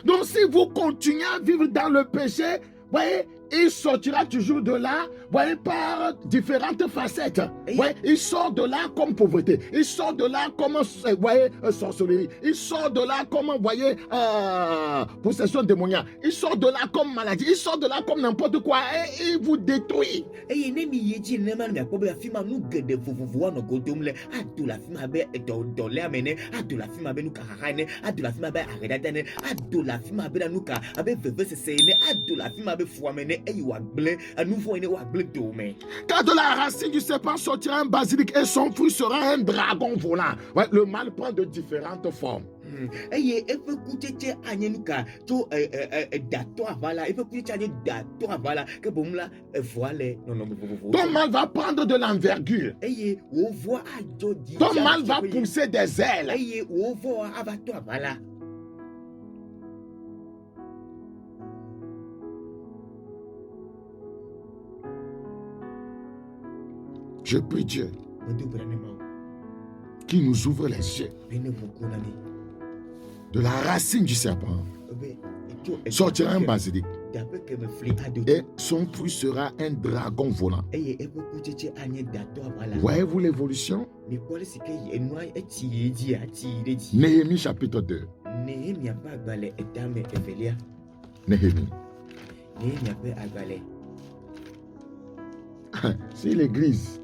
Donc si vous continuez à vivre dans le péché, voyez, il sortira toujours de là, voyez, par différentes facettes. Voyez, il sort de là comme pauvreté, il sort de là comme, voyez, sorcellerie, il sort de là comme, voyez, possession démoniaque, il sort de là comme maladie, il sort de là comme n'importe quoi et il vous détruit. Car de la racine du serpent sortira un basilic et son fruit sera un dragon volant. Ouais, le mal prend de différentes formes. Ton mal va prendre de l'envergure. Ton mal va pousser des ailes. Je prie Dieu qui nous ouvre les yeux. De la racine du serpent sortira un basilic et son fruit sera un dragon volant. Voyez-vous l'évolution? Néhémie chapitre 2. Néhémie. Si l'église,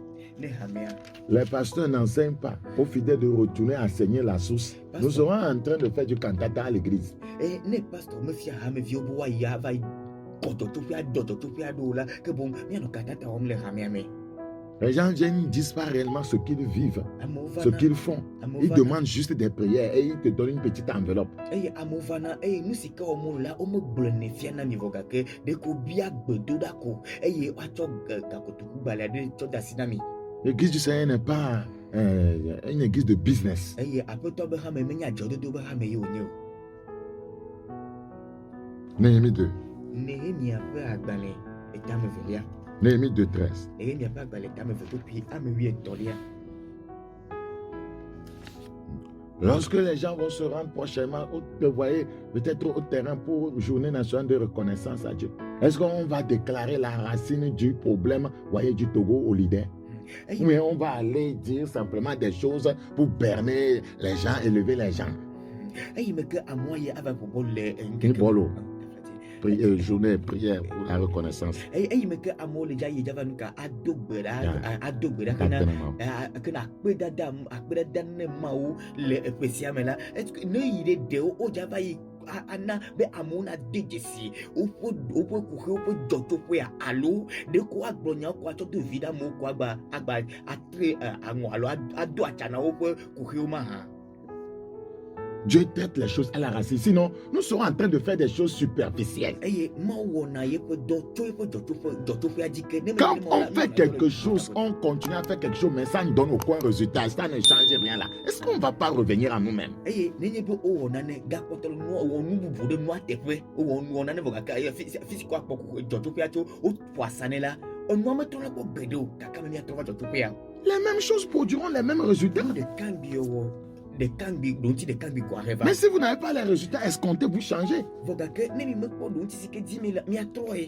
les pasteurs n'enseignent pas aux fidèles de retourner enseigner la source, nous serons en train de faire du cantada à l'église. Les gens viennent, ne disent pas réellement ce qu'ils vivent, Amovana. ce qu'ils font. Ils Amovana. demandent juste des prières et ils te donnent une petite enveloppe. Amovana, musika omola, omoblone fiana mivogake, deko biak bedodako, achog kakotuku balade chodasinami. L'église du Seigneur n'est pas une église de business. Apetobehame menya jodobehame yonyo. Néhémie 2. Nehemia pe agbale, etamevelia. Néhémie 2:13. Nehemia pe agbale, etameveto, puis amewie tolia. Lorsque les gens vont se rendre prochainement, vous voyez, peut-être au terrain pour journée nationale de reconnaissance à Dieu, est-ce qu'on va déclarer la racine du problème, voyez, du Togo au leader? Mais on va aller dire simplement des choses pour berner les gens, élever les gens. Journée prière pour la reconnaissance. Ana be amona dejesi opo kuhe opo joto pe alo de ko agbonya ko ato vida mo ko agba atre anwalo ado achana opo kuhe ma ha. Dieu traite les choses à la racine. Sinon, nous serons en train de faire des choses superficielles. Quand on fait quelque chose, on continue à faire quelque chose, mais ça ne donne aucun résultat. Ça ne change rien là. Est-ce qu'on ne va pas revenir à nous-mêmes? Les mêmes choses produiront les mêmes résultats. Mais si vous n'avez pas les résultats escomptés, vous changez.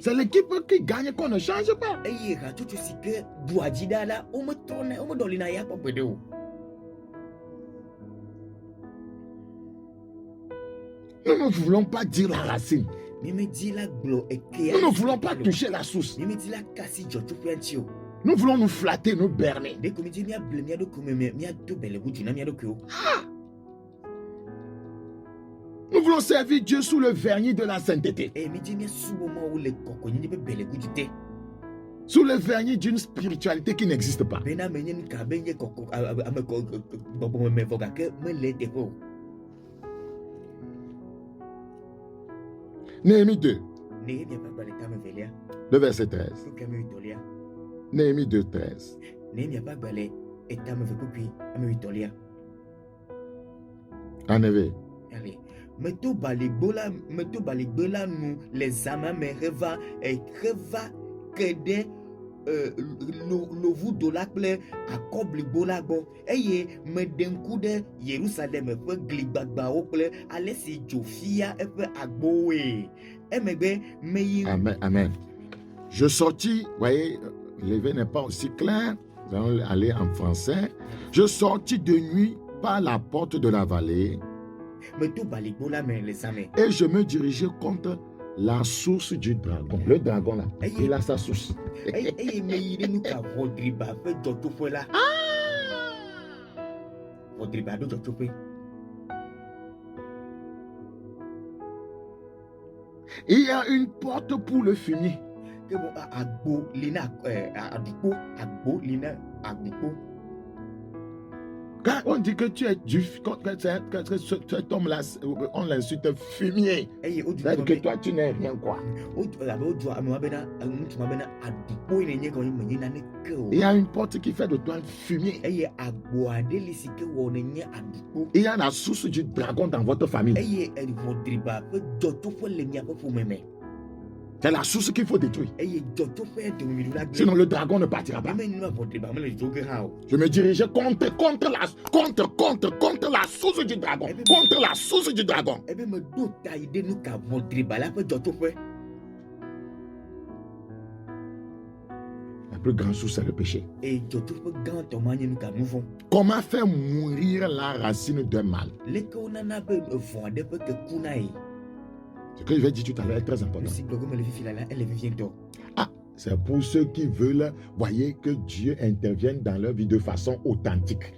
C'est l'équipe qui gagne qu'on ne change pas. Nous ne voulons pas dire la racine. Nous ne voulons pas toucher la source. Nous voulons nous flatter, nous berner. Nous voulons servir Dieu sous le vernis de la sainteté. Sous le vernis d'une spiritualité qui n'existe pas. Néhémie 2. Le verset 13. Néhémie 2:13. En effet. Meto baligbola nous les amants me reva et reva kede le vous de la plaie à coblibola bon eye me denkude Jérusalem pe glibagba o ple ale si jofia e pe agbowe emegbe meyi. Amen, amen. Je sortis, voyez, l'évêque n'est pas aussi clair. Nous allons aller en français. Je sortis de nuit par la porte de la vallée. Et je me dirigeais contre la source du dragon. Le dragon là, il a sa source. Il y a une porte pour le fumier. Quand on dit que tu es cet homme-là, on l'insulte fumier. C'est-à-dire que toi, tu n'es rien quoi. Il y a une porte qui fait de toi un fumier. Il y a la source du dragon dans votre famille. C'est la source qu'il faut détruire. Sinon le dragon ne partira pas. Je me dirigeais contre la source du dragon. Contre la source du dragon. La plus grande source, c'est le péché. Comment faire mourir la racine d'un mal? Ce que je vais dire tout à l'heure est très important. Ah, c'est pour ceux qui veulent, voyez, que Dieu intervienne dans leur vie de façon authentique.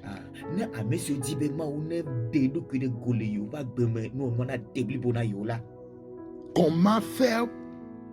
Comment faire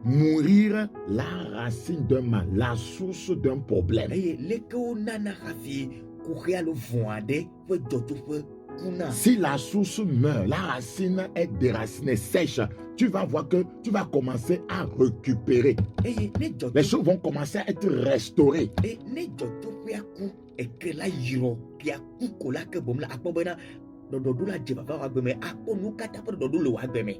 mourir la racine d'un mal, la source d'un problème. eye leke wo nana hafi kuhea lo voade fe dzɔtso fe kuna. Si la source meurt, la racine est déracinée, sèche, tu vas voir que tu vas commencer à récupérer. eye ne Les dzɔtso choses vont commencer à être restaurées. ne dzɔtso ƒea ku eke la yirɔ kia ku ko la ke bom la akpɔ bena ɖɔɖɔɖo la dze vava wɔ agbe me akpɔ nu katã ƒe ɖɔɖɔɖo le wɔ agbe me.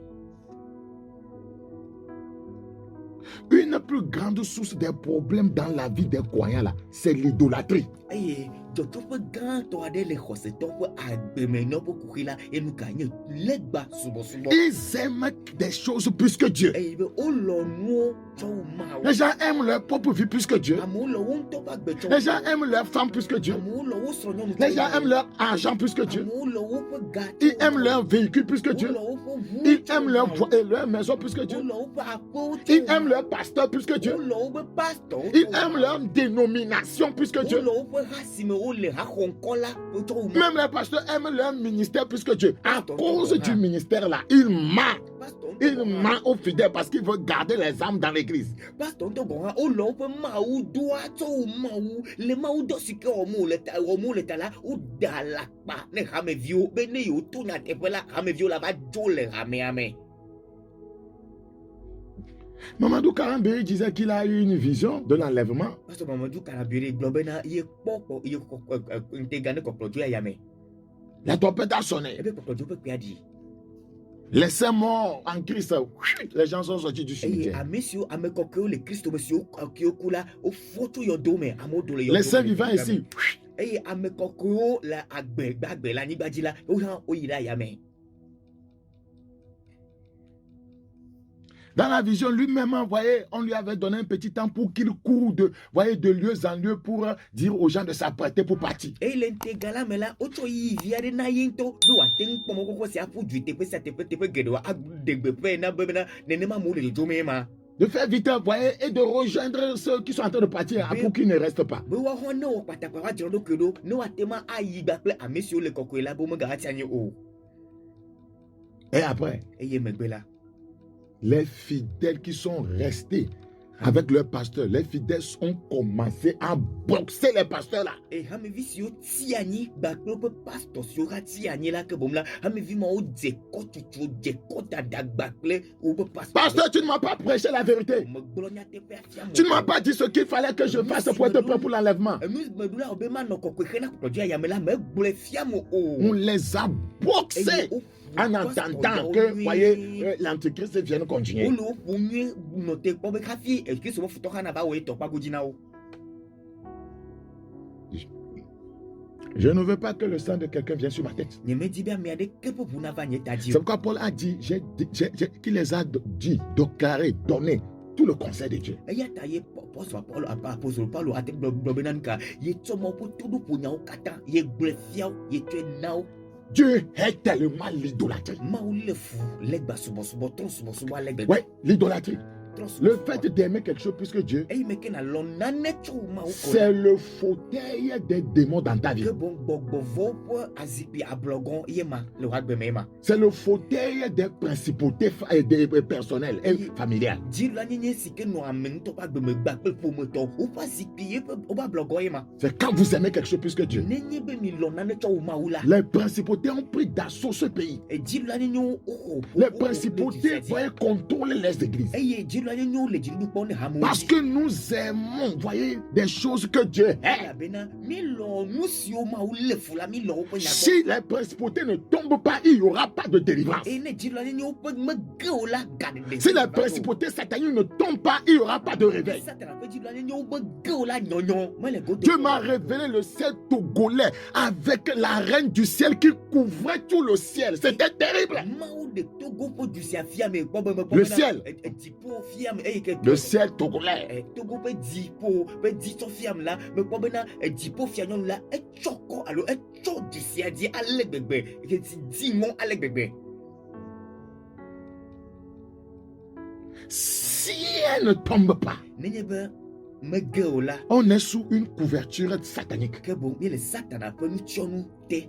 Une plus grande source des problèmes dans la vie des croyants, là, c'est l'idolâtrie. eye dzɔtsoƒe gãtɔ aɖe le xɔsetɔ ƒe agbemenɔ ƒe kuxi la enu ka nye legba subɔsubɔ. Ils aiment des choses plus que Dieu. eye be wolɔ nuwo tsɔ wo mawo. Les gens aiment leur propre vie plus que Dieu. amewo le wo ŋutɔ ƒe agbe tsɔ wo. Les gens aiment leur femme plus que Dieu. amewo le wo srɔ̃nyɔnu Les gens aiment leur argent plus que Dieu. amewo le woƒe ga. Ils aiment leur véhicule plus que wo Dieu. le woƒe ʋu Ils tsɔ aiment wo leur, mawo. leur maison plus que wo Dieu. le woƒe aƒewo tsɔ Ils wo aiment mawo. leur pasteur plus que Dieu. wo le woƒe pastor. Ils aiment leur dénomination plus que wo Dieu. le woƒe ha si me wo le haxɔŋkɔ la wotsɔ wo mawo. Même les pasteurs aiment leur ministère plus que Dieu. À Pasteur, cause pasteur, du ministère là, ils mentent. Pastor Ils ŋutɔ gɔ̃ hã- mentent aux fidèles parce qu'ils veulent garder les âmes dans l'église. pastor ŋutɔ gɔ̃ hã wo le woƒe mawu doa tsɔ wo mawu le mawu dɔ si ke wɔm wole ta la woda alakpa ne hameviwo be ne yewo to nyateƒe la hameviwo la va dzo le hamea me. Mamadou Karambéry disait qu'il a eu une vision de l'enlèvement. Pastor Mamadou Karambéry gblɔ bena ye kpɔ ŋutega ne kpɔkplɔdzo ya yame La trompette a sonné. ebe kpɔkplɔdzo ƒe kpea ɖi Les saints morts en Christ, les gens sont sortis du eye cimetière. ame siwo ame kɔkɔewo le kristo me siwo kewo ku la wofɔ tso yɔdo me amewo do le yɔdo Les saints me. vivants ici, eye ame kɔkɔewo le agbe le anyigba dzi la wo hã woyi ɖe ayame. dans la vision, lui-même, voyez, on lui avait donné un petit temps pour qu'il court de lieu en lieu pour dire aux gens de s'apprêter pour partir. eye le ŋutega la me la wotsɔ yi vi aɖe na ye ŋutɔ be wòate ŋu kpɔ mɔkɔkɔ sia aƒu dui teƒe sia teƒe geɖewo aɖe gbeƒe na be bena nenema amewo le dzodzom ye ma. De faire vite, voyez, et de rejoindre ceux qui sont en train de partir pour qu'ils ne restent pas. be woaxɔ ne wɔ kpatakpa woadzra ɖokui ɖo ne woate ma ayi gba kple ame siwo le kɔkɔe la be womegati anyi o. Et après, eye megbe la les fidèles qui sont restés avec leur pasteur, les fidèles ont commencé à boxer les pasteurs là. eye hamevi siwo ti anyi gba kple woƒe pastor siwo hã ti anyi la ke bom la hamevi mawo dze kɔ tutu dze kɔ dada gba kple woƒe pastor. Pasteur, tu ne m'as pas prêché la vérité. megblɔ nyateƒe afia mo. Tu ne m'as pas dit ce qu'il fallait que je fasse pour être prêt pour l'enlèvement. enu meɖu la wo be manɔ kɔkɔe xe na kpɔkplɔdzo ayame la megblɔe fia mo o. On les a boxés eye woƒu en pastor attendant yawo que, nyuie. voyez, l'antichrist vienne continuer. wole woƒo nyuie nɔ te kpɔ be hafi kristo ƒe futɔ hã nava wɔ etɔ kpagodzi na wo. Je ne veux pas que le sang de quelqu'un vienne sur ma tête. nyemedi be ame aɖeke ƒe ʋu nava nye ta dzi C'est o. pourquoi Paul a dit, qu'il les a dit, déclaré, donné tout le conseil de Dieu. eya ta ye apostol paulo ate gblɔ bena nu ka ye tsɔ mawo ƒe toɖoƒo nyawo katã ye gblɔe fia wo ye tsɔe na wo. Dieu est tellement l'idolâtrie. mawu le fu legba subɔsubɔ trɔ subɔsubɔ ale gbegbe. Oui, l'idolâtrie. trɔ Le subɔsubɔ. fait d'aimer quelque chose plus que Dieu, eyi me ke na lɔ nane tso mawu ko la. c'est le fauteuil des démons dans ta vie. ke bon gbɔgbɔvɔwo ƒe azikpui ablɔgɔ ye ma le wò agbe me ye ma. C'est le fauteuil des principautés des personnelles et familiales. dziɖula nyenye si ke nɔ ame ŋutɔ ƒe agbe me gba kple ƒometɔ woƒe azikpui ye woƒe ablɔgɔ ye ma. C'est quand vous aimez quelque chose plus que Dieu. nenye be mi lɔ nane tsɔ wo mawu la. Les principautés ont pris d'assaut ce pays. dziɖula nyenyewo woxɔ. Les principautés voyez, contrôlent les églises. eye dziɖula nyenyewo le dziɖuɖu kpɔm ne hamewo Parce dzi. que nous aimons, voyez, des choses que Dieu aime. elabena milɔ nu siwo mawu le fu la milɔ woƒe nyagbɔ. Si les principautés ne tombent pas, il n'y aura pas de délivrance. eye ne dziɖula nyenyewo ƒe mege o la gaɖeɖe. Si les principautés sataniques ne tombent pas, il n'y aura pas de réveil. satana ƒe dziɖula nyenyewo mege o la nyɔnyɔ mele godo. Dieu m'a révélé le ciel togolais avec la reine du ciel qui couvrait tout le ciel. C'était terrible. mawu de togo ƒe du sia fia me kpɔ be mekpɔ Le bena, ciel. Dziƒo fia me eye ke Le ciel togolais. togo ƒe dziƒo ƒe dzitsɔ fia me la mekpɔ bena dziƒo fia nyɔnu la etsɔ kɔ alo etsɔ du sia dzi ale gbegbe ke di ŋɔ ale gbegbe. Si elle ne tombe pas, nenye be mege o la on est sous une couverture satanique. ke boŋ míele satana ƒe nutsyɔnu te.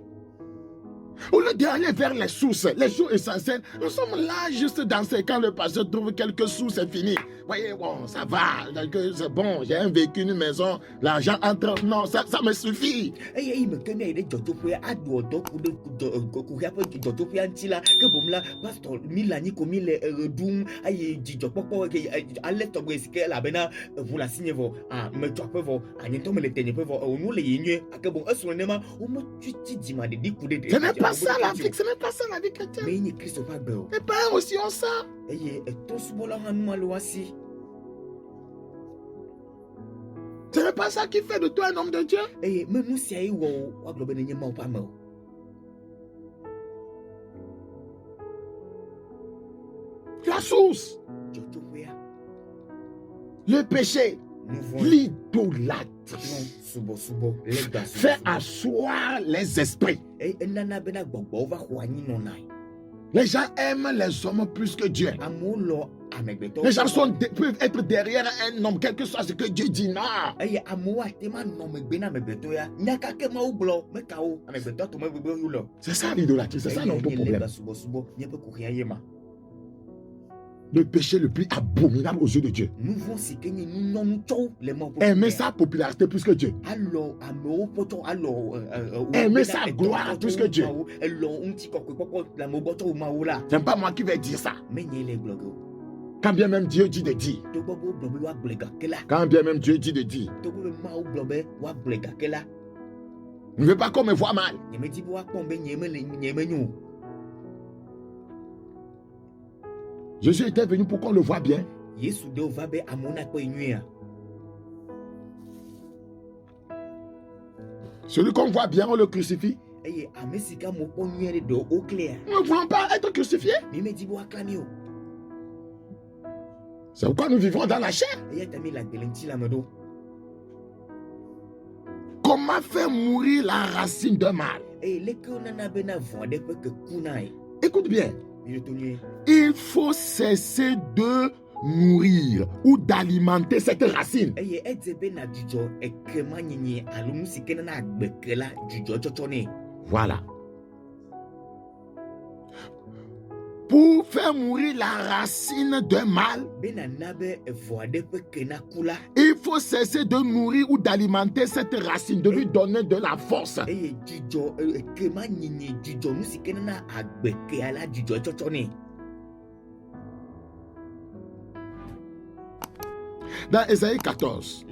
Au lieu d'aller vers les sources, les choses essentielles, nous sommes là juste danser. Quand le pasteur trouve quelques sous, c'est fini. voyez, bon, ça va, c'est bon, j'ai un véhicule, une maison, l'argent entre. Non, ça me suffit. Eye me kemi ide jotopoya adu odo kuhia pe jotopoya ntila ke bom la pastor milani ko mile redum aye jijo popo ke ale to gbe sike la bena vous la signe vo me twape vo anyeto me le tenye pe vo onu le yenye ake bon esu ne ma o me twiti dima de dikude de. Ce n'est pas ça la vie, ce n'est pas ça la vie chrétienne. Mais ni Christ pas gbe o. Les parents aussi ont ça. Eye eto subola hanu alwasi. Ce n'est pas ça qui fait de toi un homme de Dieu. Eye me nu sia iwo wa glo be ne ma o pa me. La source, Jotopoya le péché, l'idolâtrie subo legba fait asseoir les esprits. nana bena gbogbo va hwani no nai. Les gens aiment les hommes plus que Dieu. Amolo amegbeto. Les gens peuvent être derrière un homme, quel que soit ce que Dieu dit. Non. Eye amoa tema no megbena amegbeto ya. Nyaka ke ma uglo mekao amegbeto to megbegbe yulo. C'est ça l'idolâtrie, c'est ça notre problème. Subo nyepe kuhia yema. Le péché le plus abominable aux yeux de Dieu. Nous vont si kenye nous non chou les mots. Aimer sa popularité plus que Dieu. Alors ameo poto alors aimer sa gloire plus que Dieu. Alors un petit coco popo la moboto ou maoula. C'est pas moi qui vais dire ça. Mais n'y les blogueurs. Quand bien même Dieu dit de dire. Quand bien même Dieu dit de dire. Ne veux pas qu'on me voit mal. Jésus était venu pour qu'on le voit bien. Celui qu'on voit bien, on le crucifie. Nous ne voulons pas être crucifiés. C'est pourquoi nous vivons dans la chair. Comment faire mourir la racine d'un mal? Écoute bien. Il faut cesser de nourrir ou d'alimenter cette racine. Voilà. Pour faire mourir la racine d'un mal, il faut cesser de nourrir ou d'alimenter cette racine, de lui donner de la force. Dans Ésaïe 14,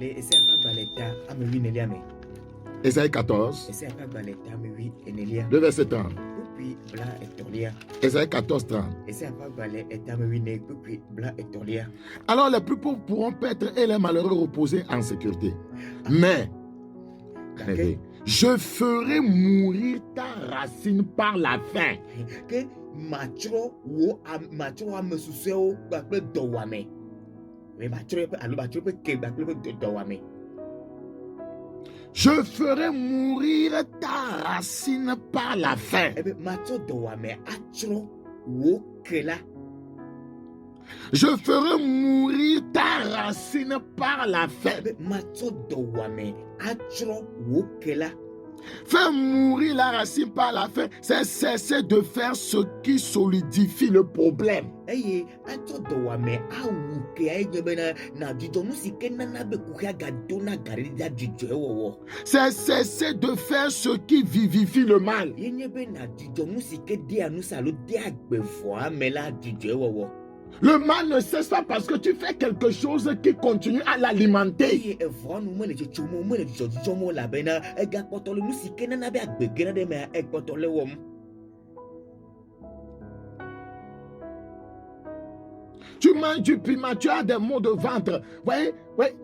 Ésaïe 14, le verset 30. Ésaïe 14, 30. Alors les plus pauvres pourront paître et les malheureux reposer en sécurité. Mais je ferai mourir ta racine par la faim. Je ferai mourir ta racine par la faim. Je ferai mourir ta racine par la faim. Faire mourir la racine par la faim, c'est cesser de faire ce qui solidifie le problème. C'est cesser de faire ce qui vivifie le mal. Le mal ne cesse pas parce que tu fais quelque chose qui continue à l'alimenter. Tu manges du piment, tu as des maux de ventre. Ouais,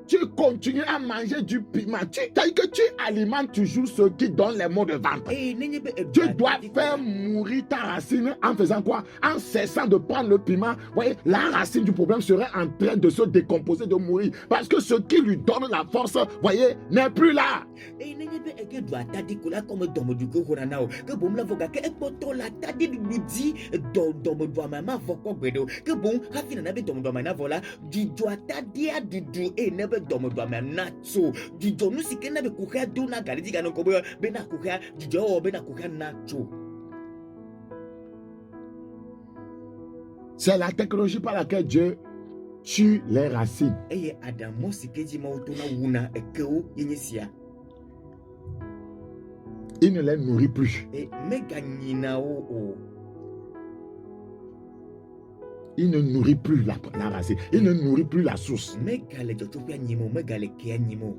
tu continues à manger du piment. Tu alimentes toujours ceux qui donnent les maux de ventre. Tu dois faire mourir ta racine en faisant quoi? En cessant de prendre le piment. Ouais, la racine du problème serait en train de se décomposer, de mourir. Parce que ce qui lui donne la force, voyez, n'est plus là. C'est la technologie par laquelle Dieu tue les racines. eye adamo sikeji mautona wuna ekeo yenyesia Il ne les nourrit plus. e mega nyina o Il ne nourrit plus la racine. Il ne nourrit plus la source. mega le jotopia nyimo mega le kea nyimo.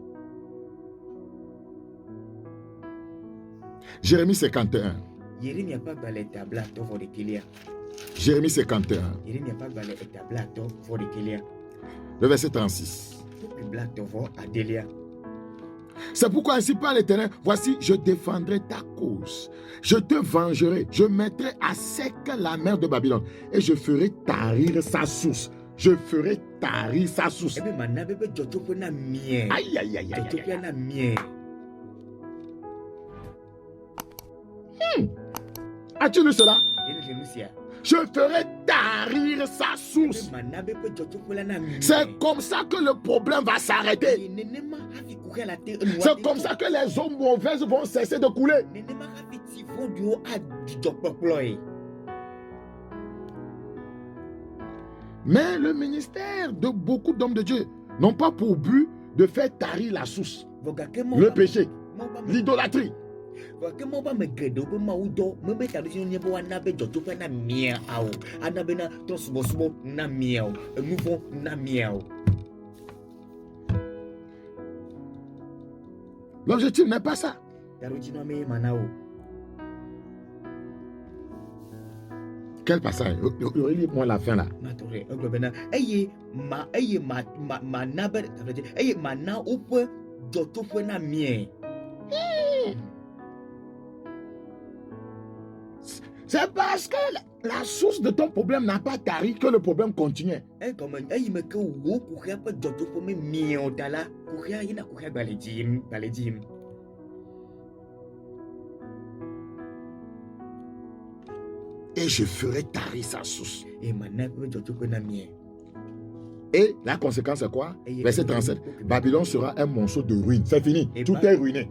Jérémie 51. Yeremia pa gbale tabla to for de kelia. Jérémie 51. Yeremia pa gbale tabla to for de kelia. Le verset 36. To bla to for adelia. C'est pourquoi ainsi parle l'Éternel, voici, je défendrai ta cause. Je te vengerai. Je mettrai à sec la mer de Babylone et je ferai tarir sa source. Je ferai tarir sa source. Ebe manabe be jotopo na mie. Aïe, aïe, aïe, aïe, Jotopia aïe. na mie. As-tu lu cela? Yene lenusia. Je ferai tarir sa source. Ebe manabe be jotopo la na mie. C'est comme ça que le problème va s'arrêter. Nenema hafi kukia la te C'est comme ça que les eaux mauvaises vont cesser de couler. Nenema hafi tifo duo a jokpokploi. Mais le ministère de beaucoup d'hommes de Dieu n'ont pas pour but de faire tarir la source, le péché, l'idolâtrie. Ke mo ba megedo be maudo me be ta disi nyebo wana be jotopo na mie ao. Ana be na tosbosubo na mie ao. Enuvo na mie ao. L'objectif n'est pas ça. Darujino me manao. Quel passage? Relis-moi la fin là. Matore ogbena eye ma na be eye mana opo jotopo na mie. C'est parce que la source de ton problème n'a pas tari que le problème continue. E comme eye me ke wo kuhia pe jotopo me mie odala. Kuhia ina kuhia balejim. Et je ferai tarir sa source. E mana be jotopo na mie. Et la conséquence c'est quoi? Verset 37. Babylone sera un monceau de ruines. C'est fini. Tout est ruiné.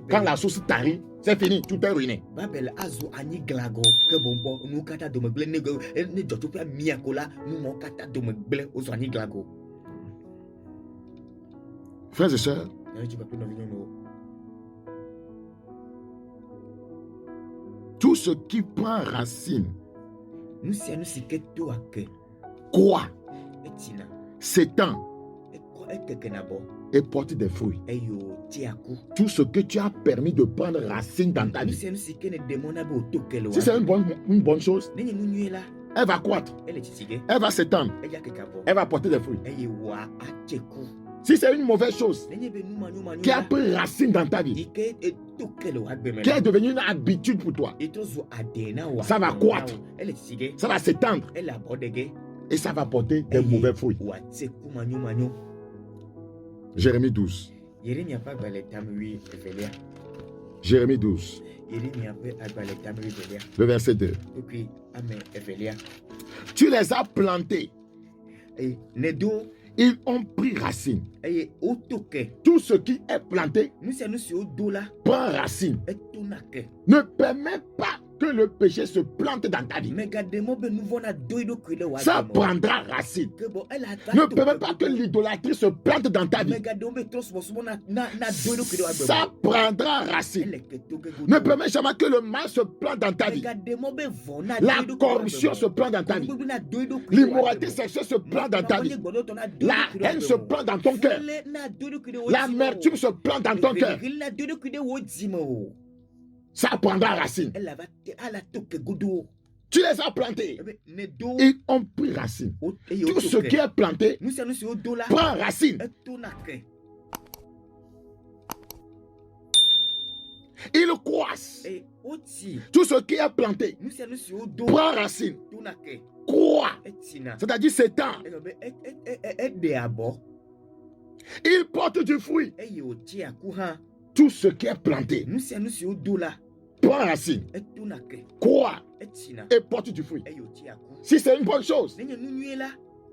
Quand la source tarit, c'est fini. Tout est ruiné. Babel azu ani glago ke bombo nu kata do megle ne jotopia miakola nu mo kata do megle ozo ani glago. Frères et sœurs, tout ce qui prend racine, nous si nous siketo ake quoi, etina s'étend eko ekekenabo et porte des fruits. eyo tiaku. Tout ce que tu as permis de prendre racine dans ta Nous vie. si nous sikene demona be otokelo. Si c'est une bonne chose, nenye nu nyela elle va croître, ele titige elle va s'étendre, eya kekabo elle va porter des fruits. eye wa acheku. Si c'est une mauvaise chose Nenye be nu manyu qui a pris racine dans ta vie, ike etokelo agbeme. qui est devenue une habitude pour toi, Etozo adena wa. Ça va croître. Ele titige ça va s'étendre ele abodege. et ça va porter des mauvais fruits. Watseku manyu. Jérémie 12. Yeremia pa gbale tamwi evelia. Jérémie 12, Yeremia pe agbale tamwi evelia. le verset 2. Okui ame evelia. Tu les as plantés, E nedo ils ont pris racine. eye otoke. Tout ce qui est planté Nous si odola prend racine. etonake. Ne permets pas que le péché se plante dans ta vie. Mega demo be nouveau na doido kwile wa. Ça prendra racine. Que bon elle a Ne permets pas que l'idolâtrie se plante dans ta vie. Mega demo be tosbo na doido kwile wa. Ça prendra racine. Elle ke toke go. Ne permets jamais que le mal se plante dans ta vie. Mega demo be vona. La corruption se plante dans ta vie. L'immoralité sexuelle se plante dans ta vie. La haine se plante dans ton cœur. L'amertume se plante dans ton cœur. Ça prendra racine. Tu les as plantés. Ils ont pris racine. Tout ce qui est planté prend racine. Ils croissent. Tout ce qui est planté prend racine. Croît. C'est-à-dire s'étend. Il porte du fruit. Tout ce qui est planté prend racine, croît et porte du fruit. Si c'est une bonne chose,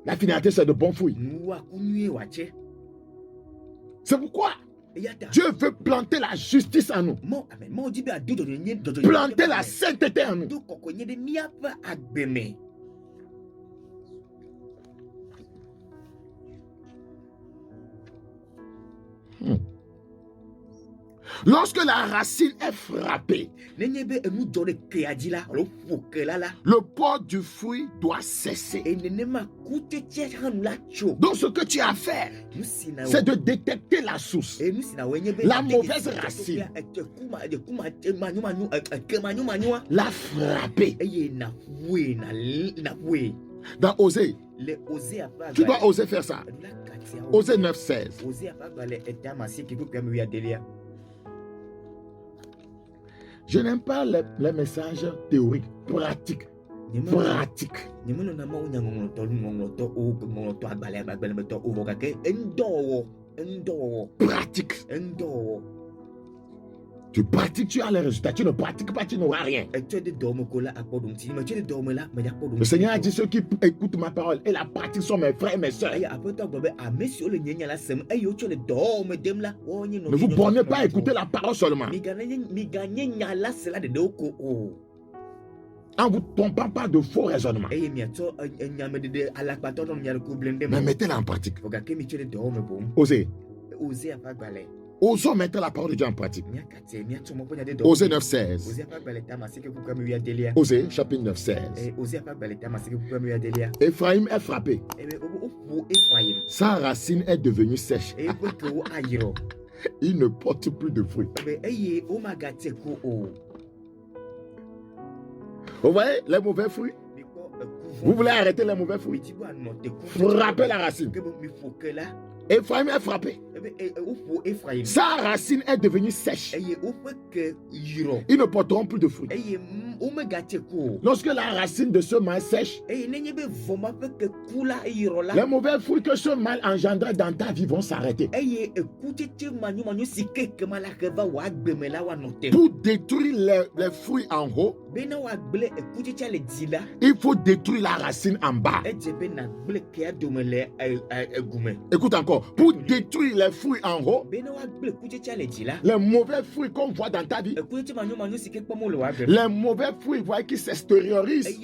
la finalité c'est de bons fruits. C'est pourquoi Dieu veut planter la justice en nous, planter la sainteté en nous. Lorsque la racine est frappée, le port du fruit doit cesser. Donc ce que tu as à faire, c'est de détecter la source, la mauvaise racine, la frapper. Dans Osée, tu dois oser faire ça. Osée 9:16. Je n'aime pas les messages théoriques, pratiques. Pratique. Pratique. Tu pratiques, tu as les résultats. Tu ne pratiques pas, tu n'auras rien. Le Seigneur a dit ceux qui écoutent ma parole et la pratiquent sont mes frères et mes soeurs. Ne vous bornez pas à écouter la parole seulement. En vous trompant pas de faux raisonnements. Mais mettez-la en pratique. Osez. Osons mettre la parole de Dieu en pratique. Osée 9:16. Osée chapitre 9:16. Ephraim est frappé. Sa racine est devenue sèche. Il ne porte plus de fruits. Vous voyez les mauvais fruits? Vous voulez arrêter les mauvais fruits? Frappez la racine. Ephraim est frappé. Sa racine est devenue sèche. Ils ne porteront plus de fruits. Lorsque la racine de ce mal sèche, les mauvais fruits que ce mal engendrait dans ta vie vont s'arrêter. Pour détruire les fruits en haut, il faut détruire la racine en bas. Écoute encore. Pour détruire les fruits en haut, les mauvais fruits qu'on voit dans ta vie, les mauvais fruits qui s'extériorisent,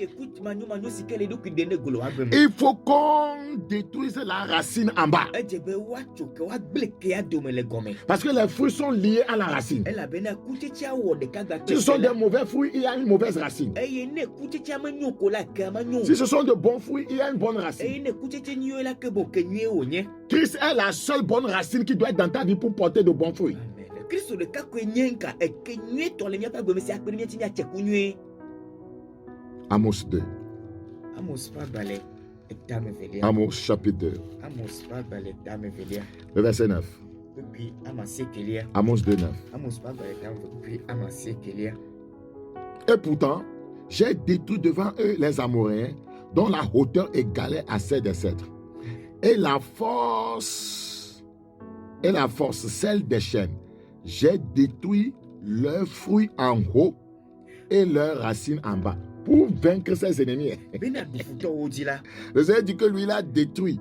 il faut qu'on détruise la racine en bas. Parce que les fruits sont liés à la racine. Si ce sont des mauvais fruits, il y a une mauvaise racine. Si ce sont de bons fruits, il y a une bonne racine. Christ est la seule bonne racine qui doit être dans ta vie pour porter de bons fruits. Amos 2. Amos chapitre 2. Le verset 9. Amos 2, 9. Et pourtant, j'ai détruit devant eux les Amoréens, dont la hauteur égalait à celle des cèdres. Et la force, celle des chênes. J'ai détruit leurs fruits en haut et leurs racines en bas. Pour vaincre ses ennemis. Le Seigneur dit que lui, il a détruit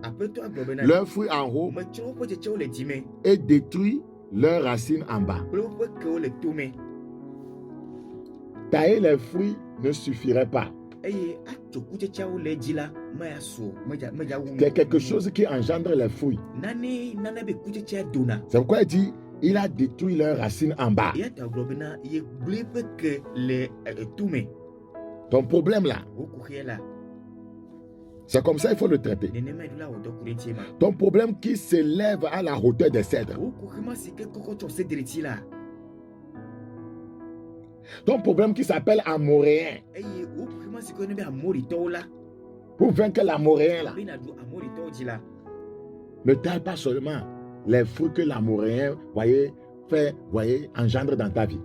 leurs fruits en haut et détruit leurs racines en bas. Tailler les fruits ne suffirait pas. C'est quelque chose qui engendre les fruits. C'est pourquoi il dit, il a détruit leurs racines en bas. Ton problème là, c'est comme ça il faut le traiter. Ton problème qui s'élève à la hauteur des cèdres. Ton problème qui s'appelle Amoréen. Pour vaincre l'Amoréen là, ne taille pas seulement les fruits que l'Amoréen, engendre dans ta vie.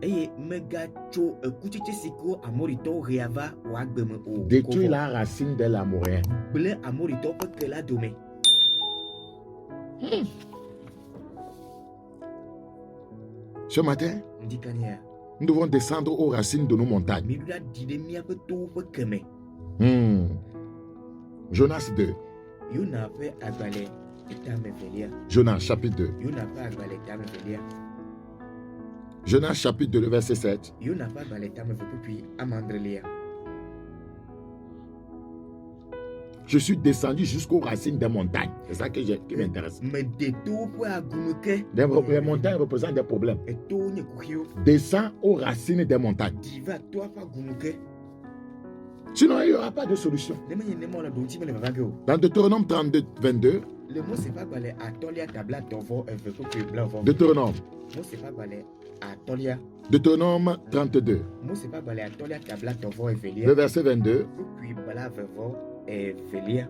Détruis la racine de l'Amoréen. Ce matin, nous devons descendre aux racines de nos montagnes. Jonas 2. Jonas chapitre 2. Jonas chapitre 2, le verset 7. Je suis descendu jusqu'aux racines des montagnes. C'est ça qui m'intéresse. Mais de tout pour agumuke. Les montagnes représentent des problèmes. Et tout ne kuhio. Descends aux racines des montagnes. Diva toi pas agumuke. Sinon, il n'y aura pas de solution. Dans Deutéronome 32, 22, le mot c'est pas balé à tolia tabla tovo et Deutéronome. Mot c'est pas balé à tolia. Deutéronome 32. Mot c'est pas balé à tolia tabla tovo et velia. Le verset 22. Puis bala vevo et velia.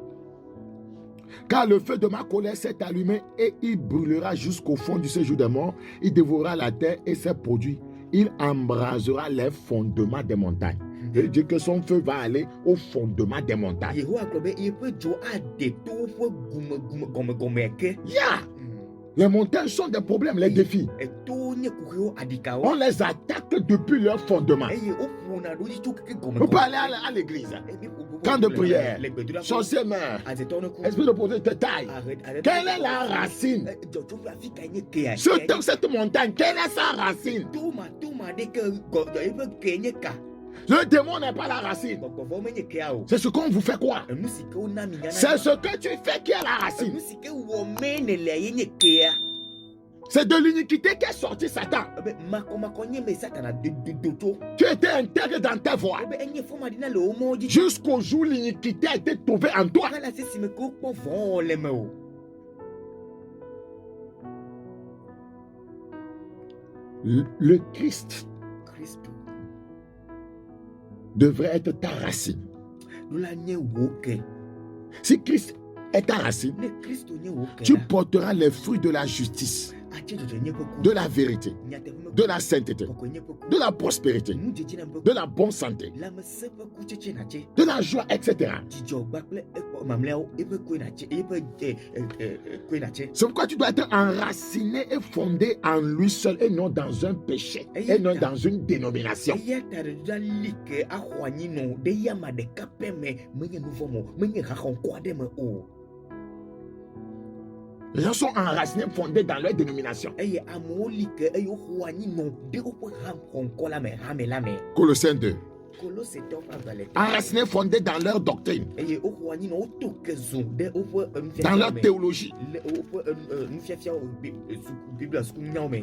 Car le feu de ma colère s'est allumé et il brûlera jusqu'au fond du séjour des morts. Il dévorera la terre et ses produits. Il embrasera les fondements des montagnes. Il dit que son feu va aller au fondement des montagnes. Yeah! Les montagnes sont des problèmes, les défis. On les attaque depuis leur fondement. On peut aller à l'église. Camp de prière. Sorcier meurt. Esprit de prophète taille. Quelle est la racine? Cette montagne, quelle est sa racine? Le démon n'est pas la racine. C'est ce qu'on vous fait croire. C'est ce que tu fais qui est la racine. C'est de l'iniquité qu'est sorti Satan. Tu étais intègre dans tes voies. Jusqu'au jour où l'iniquité a été trouvée en toi. Le Christ devrait être ta racine. Si Christ est ta racine, tu porteras les fruits de la justice, de la vérité, de la sainteté, de la prospérité, de la bonne santé, de la joie, etc. C'est pourquoi tu dois être enraciné et fondé en lui seul et non dans un péché et non dans une dénomination. Les gens sont enracinés, fondés dans leur dénomination. Colossiens 2. Enracinés, fondés dans leur doctrine, dans leur théologie.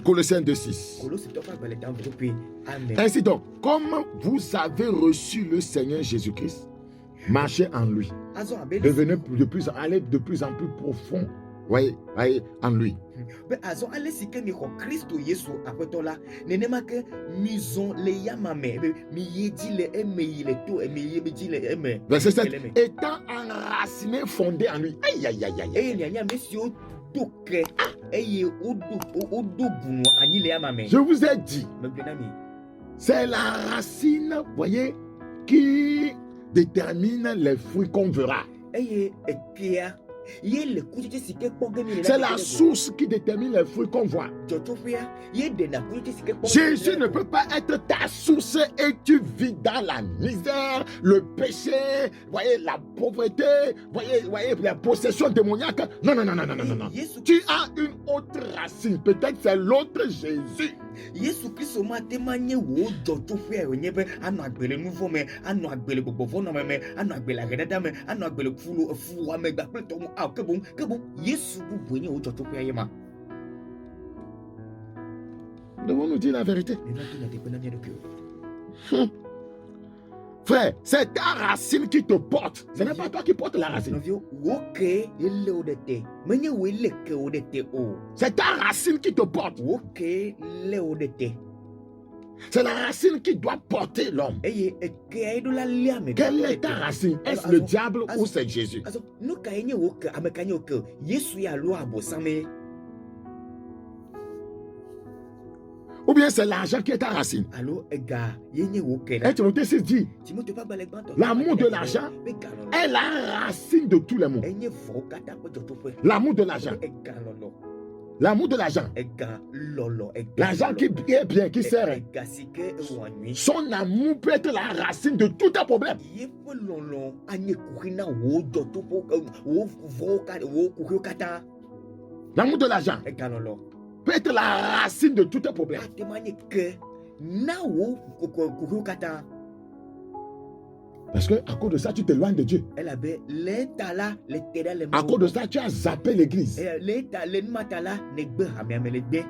Colossiens 2, 6. Ainsi donc, comme vous avez reçu le Seigneur Jésus-Christ, marchez en lui. Devenez allez de plus en plus profond. Voyez, en lui. Verset 7. Étant enraciné, fondé en lui. Aïe, aïe, aïe, aïe. Je vous ai dit, c'est la racine, voyez, qui détermine les fruits qu'on verra. C'est la source qui détermine les fruits qu'on voit. Jésus ne peut pas être ta source et tu vis dans la misère, le péché, voyez, la pauvreté, voyez, la possession démoniaque. Non. Tu as une autre racine. Peut-être c'est l'autre Jésus. Devons-nous dire la vérité? Frère, c'est ta racine qui te porte. Ce n'est pas toi qui portes la racine. C'est ta racine qui te porte. C'est la racine qui doit porter l'homme. Quelle est ta racine? Est-ce le diable ou c'est Jésus? Ou bien c'est l'argent qui est ta racine? Et Timothée 6 dit, l'amour de l'argent est la racine de tous les maux. L'amour de l'argent. L'amour de l'argent. L'argent qui est bien, qui sert. Son amour peut être la racine de tout un problème. L'amour de l'argent peut être la racine de tout un problème. Parce que à cause de ça, tu t'éloignes de Dieu. Elle avait l'état là, l'état là, À cause de ça, tu as zappé l'église. l'état là, negbe hamiamelede.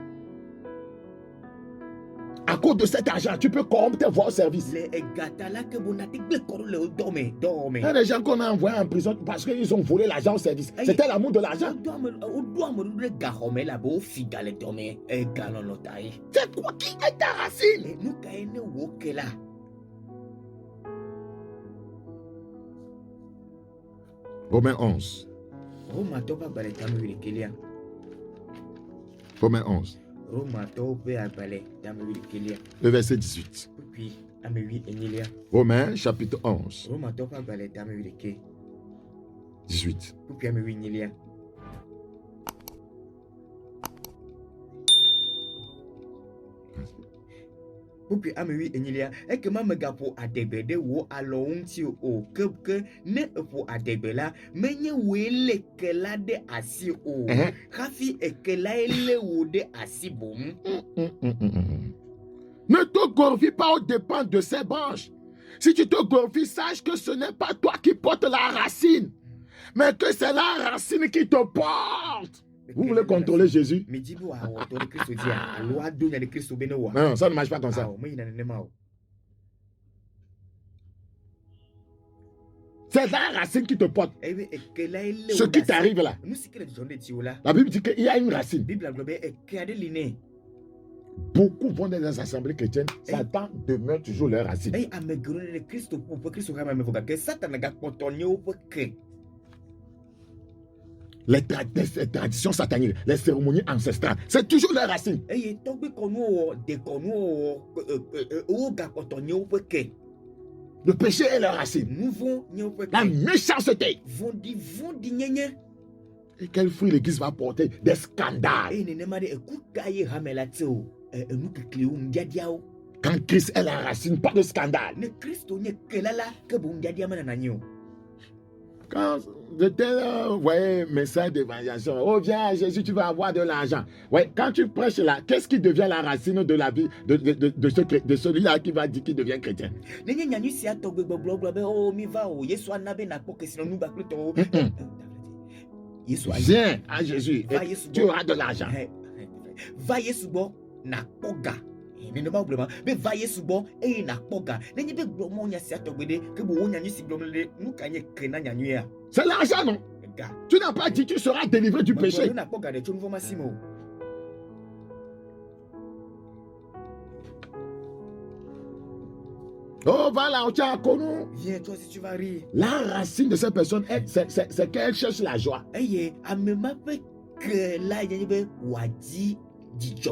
À cause de cet argent, tu peux corrompre tes voies au service. Les gata là que bon atik ble korole dorme. Il y a des gens qu'on a envoyés en prison parce qu'ils ont volé l'argent au service. C'était l'amour de l'argent. C'est quoi qui est ta racine? Nous kaine wokela. Romains 11. Roma topa baletamu wikelia. Romains 11. Roma topa baletamu wikelia. Le verset 18. Puis amewi enilia. Romains chapitre 11. Roma topa baletamu wike. 18. Puis amewi enilia. Pupi amewi enilia eke ma megapo adebede wo alonti o ke ne po adebela menye wele kela de asi o kafi ekela ele wo de asi bom. Ne te glorifie pas aux dépens de ces branches. Si tu te glorifies, sache que ce n'est pas toi qui portes la racine, mais que c'est la racine qui te porte. Vous voulez contrôler Jésus? Non, ça ne marche pas comme ça. C'est la racine qui te porte. Ce qui t'arrive là. La Bible dit qu'il y a une racine. Beaucoup vont dans les assemblées chrétiennes. Satan demeure toujours leur racine. Les traditions sataniques, les cérémonies ancestrales, c'est toujours leur racine. Le péché est leur racine. La méchanceté. Et quel fruit l'église va porter? Des scandales. Quand Christ est la racine, pas de scandale. Quand j'étais message d'évangélisation, oh viens à Jésus, tu vas avoir de l'argent. Ouais, quand tu prêches là, qu'est-ce qui devient la racine de la vie de celui-là qui va dire qu'il devient chrétien? Viens à Jésus, et tu auras de l'argent. Va Yesu bo na koga. Mais va Yesu bo e na koga. Nenye be glomo nya si atogbede ke bo nya nyi si glomle nu kanye krena nya nyi. C'est l'argent non? Tu n'as pas dit tu seras délivré du péché. Na koga de chonvo masimo. Oh, va là, tu as connu. Viens, toi si tu vas rire. La racine de cette personne, c'est qu'elle cherche la joie.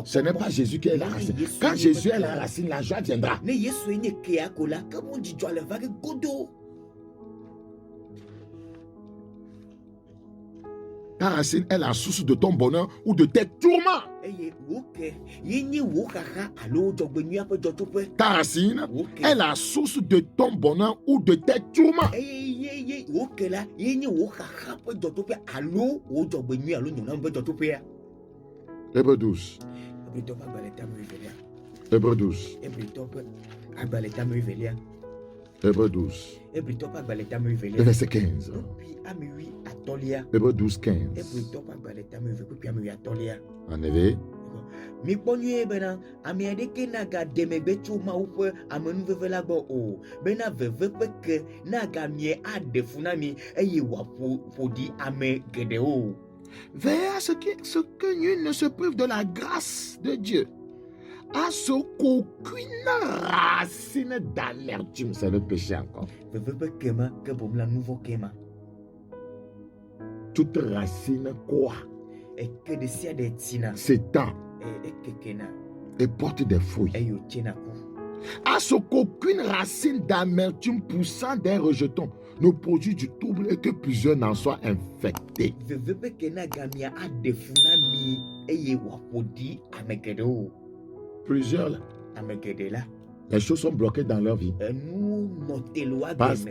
Ce n'est pas Jésus qui est la racine. Quand Jésus est la racine, la joie viendra. Ta racine est la source de ton bonheur ou de tes tourments. Ta racine est la source de ton bonheur ou de tes tourments. Hébreux 12. Hébreux 12. Hébreux 12. Le verset 15. Hébreux 12, 15. En effet. Mi ponye bena amiadeke naga demegbe chuma upe amenuveve la bo o bena veve peke naga mie adefunami eye wapodi ame gede o. Veillez à ce que nul ne se prive de la grâce de Dieu, à ce qu'aucune racine d'amertume, c'est le péché encore. Veve peke ma que bom la nouveau kema. Toute racine quoi? Et que de sia de tina. S'étend et porte des fruits. À ce qu'aucune racine d'amertume poussant des rejetons ne produit du trouble et que plusieurs n'en soient infectés. Plusieurs là, les choses sont bloquées dans leur vie. Parce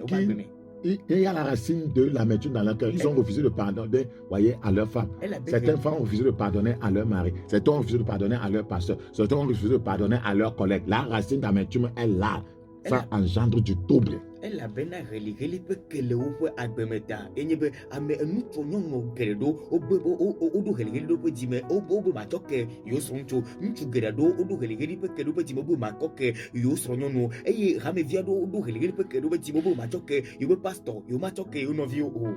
qu'il y a la racine de l'amertume dans leur cœur. Ils ont refusé de pardonner, voyez, à leur femme. Certaines femmes ont refusé de pardonner à leur mari. Certains ont refusé de pardonner à leur pasteur. Certains ont refusé de pardonner à leurs collègues. La racine d'amertume est là. ça engendre du trouble. elabena ɣeliɣeli ƒe kelewo ƒe agbeme ta enye be ame ŋutsu nyɔnu geɖe ɖewo woɖo ɣeliɣeli ɖo ƒe dzime wobe matsɔ ke yewo srɔ̃ ŋutsu ŋutsu geɖe ɖewo woɖo ɣeliɣeli ƒe ke ɖo ƒe dzime wobe makɔ ke yewo srɔ̃ nyɔnuwo eye hamevi aɖewo woɖo ɣeliɣeli ƒe ke ɖo ƒe dzime wobe matsɔ ke yewo pastor yewo matsɔ ke yewo nɔviwo o.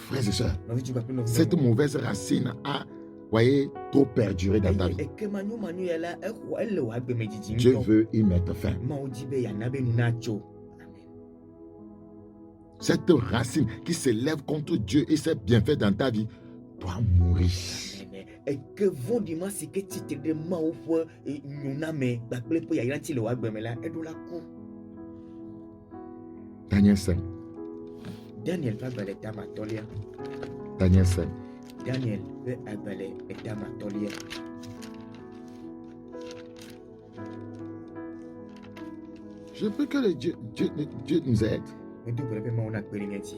Frères et sœurs, Nɔvi tu kple nɔvi cette nyɔnu. mauvaise racine a, voyez, trop perduré dans ta vie. Eke manyo ya la ele wò agbeme dzidzi Dieu ŋutɔ. veut y mettre fin. Mawu di be yana be nu natso. Amen. Cette racine qui s'élève contre Dieu et ses bienfaits dans ta vie doit mourir. Amen. Eke vɔ̃ɖi ma si ke tsitre ɖe Mawu ƒe nyoname kpakple ƒe yayra ŋuti le wò agbeme la eɖo la ku. Daniel 5. Daniel ƒe agbalẽ tame atɔ̃lia. Daniel 5. Daniel ƒe agbalẽ tame atɔ̃lia. Je veux que Dieu nous aide. Medo gbe ɖe be Mawu nakpe ɖe mía dzi.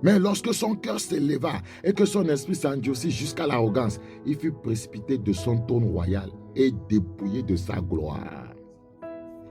Mais lorsque son cœur s'éleva et que son esprit s'endurcit jusqu'à l'arrogance, il fut précipité de son trône royal et dépouillé de sa gloire.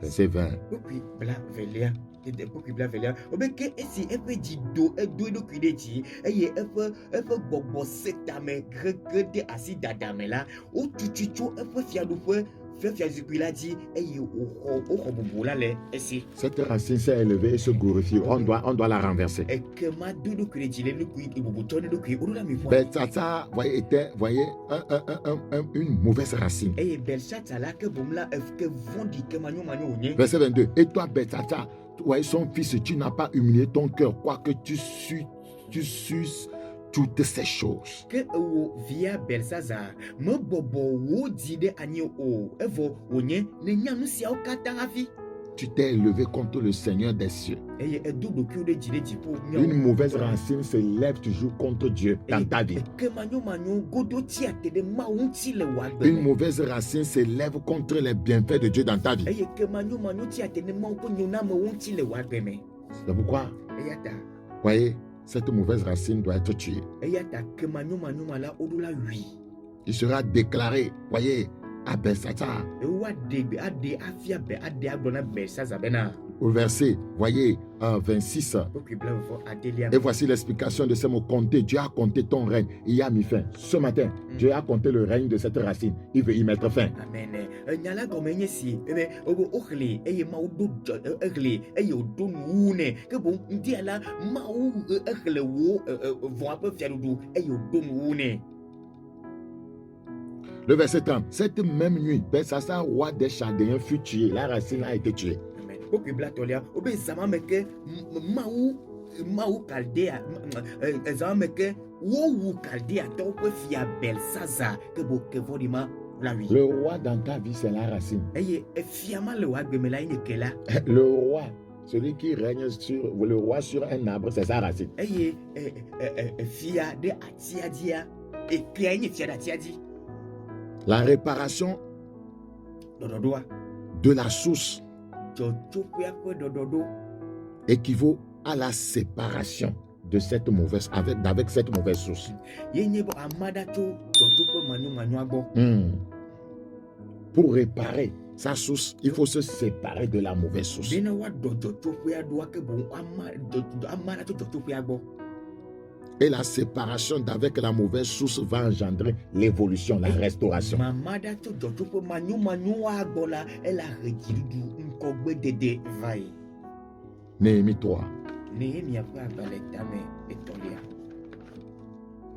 Verset 20. Kpukui bla velia. Kpukui bla velia. Obe ke esi eƒe dzi do edo eɖokui ɖe dzi eye eƒe gbɔgbɔ se tame gege ɖe asi dada me la, wotutui tso eƒe fiaɖuƒe fiazikpui la dzi eye woxɔ bubu la le esi. Cette racine s'est élevée et se glorifie. On doit la renverser. Ekema do eɖokui ɖe dzi le eɖokui bubutɔ ɖe eɖokui woɖo la mi ƒua. Belshazzar, était, voyez, une mauvaise racine. Eye Belshazzar la ke bom la ke vɔ̃ɖi ke manyo wònye. Verset 22. Et toi, Belshazzar, voyez son fils, tu n'as pas humilié ton cœur, quoique tu suces toutes ces choses. Ke wo via Belshazzar mebɔbɔ wo dzi ɖe anyi o, evɔ wònye ne nya nu siawo katã hafi. Tu t'es élevé contre le Seigneur des cieux. Eye edo ɖokuiwo ɖe dzi ɖe dziƒo. Une mauvaise racine se lève toujours contre Dieu dans ta vie. Ke manyo godo tsi ate ɖe Mawu ŋuti le wò agbe Une me. mauvaise racine se lève contre les bienfaits de Dieu dans ta vie. Eye ke manyo tsi ate ɖe Mawu ƒe nyonamewo ŋuti le wò agbe me. C'est pourquoi, Eya ta voyez, cette mauvaise racine doit être tuée. eya ta ke manyo ma la woɖo la wi. Il sera déclaré, voyez, à Belshazzar. Ade afia be ade agblɔ na Belshazzar bena. Au verset, voyez, 26. Kpukui bla vɔ adelia. Et voici l'explication de ces mots. Comptez, Dieu a compté ton règne. Il y a mis fin. Ce matin, Dieu a compté le règne de cette racine. Il veut y mettre fin. Amen. Nya la gɔme nye si ebe oxli eye Mawu ɖo exli eye woɖo nuwu nɛ ke boŋ ŋdia la Mawu exle wo vɔa ƒe fiaɖuɖu eye woɖo nuwu nɛ. Le verset 30. Cette même nuit, Belshazzar, roi des Chaldéens, fut tué. La racine a été tuée. Amen. Kpukui bla tɔlia wobe zama me ke Mawu Kaldea zama me ke wowu Kaldea tɔwo ƒe fia Belshazzar ke bo ke vɔɖi ma la wi. Le roi dans ta vie, c'est la racine. Eye efia ma le wò agbeme la nye ke la. Le roi, celui qui règne sur le roi sur un arbre, c'est sa racine. Eye fia ɖe atia dzia ekea nye fia ɖe atia dzi. La réparation Ɖɔɖɔɖoa de la source dzɔtsoƒea ƒe ɖɔɖɔɖo équivaut à la séparation de cette mauvaise, avec cette mauvaise source. ye nye be amada tso dzɔtsoƒe manyomanyoa gbɔ. Pour réparer sa source, il faut se séparer de la mauvaise source. Bena woaɖɔ dzɔtsoƒea ɖoa ke boŋ amada tso dzɔtsoƒea gbɔ. Et la séparation d'avec la mauvaise source va engendrer l'évolution, la restauration. Mamada tso dzɔtsoƒe manyomanyoa gbɔ la ela he dziɖuɖu ŋkɔgbedede va yi. Néhémie 3. Nehemia ƒe agbalẽ tame etɔ̃lia.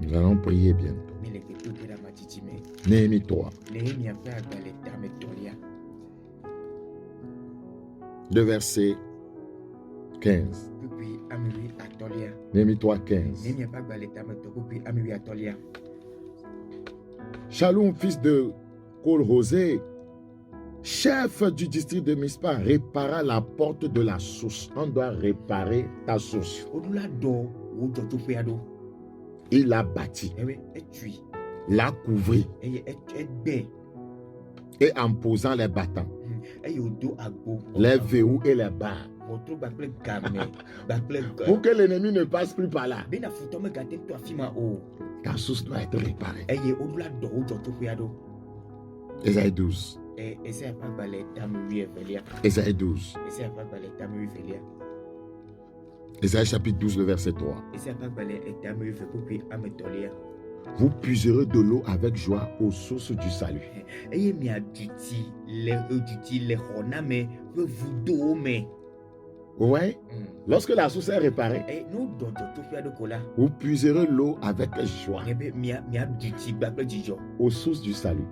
Nous allons prier bientôt. Mi le gbedo ge ɖe amadidi me. Néhémie 3. Nehemia ƒe agbalẽ tame etɔ̃lia. Le verset 15. Kpukui ame atɔ̃lia. Néhémie 3, 15. Nehemia ƒe agbalẽ tame etɔ̃ kpukui ame atɔ̃lia. Shalom, fils de Kol-Hosé, chef du district de Mispa, répara la porte de la source. On doit réparer ta source. Woɖo la ɖɔ wo dzɔtsoƒea ɖo. Il l'a bâti, Ewe etui l'a couvert eye egbɛ et en posant les battants, eye wodo agbo. les verrous et les barres. Wotro gbakple game gbakple Pour que l'ennemi ne passe plus par là, bena futɔ megate to afi ma o. ta source doit être réparée. Eye woɖo la ɖɔ wo dzɔtsoƒea ɖo. Ésaïe 12. Ésaïe 12. Ésaïe chapitre 12, le verset 3. Vous puiserez de l'eau avec joie aux sources du salut. Ouais. Lorsque la source est réparée, vous puiserez l'eau avec joie aux sources du salut.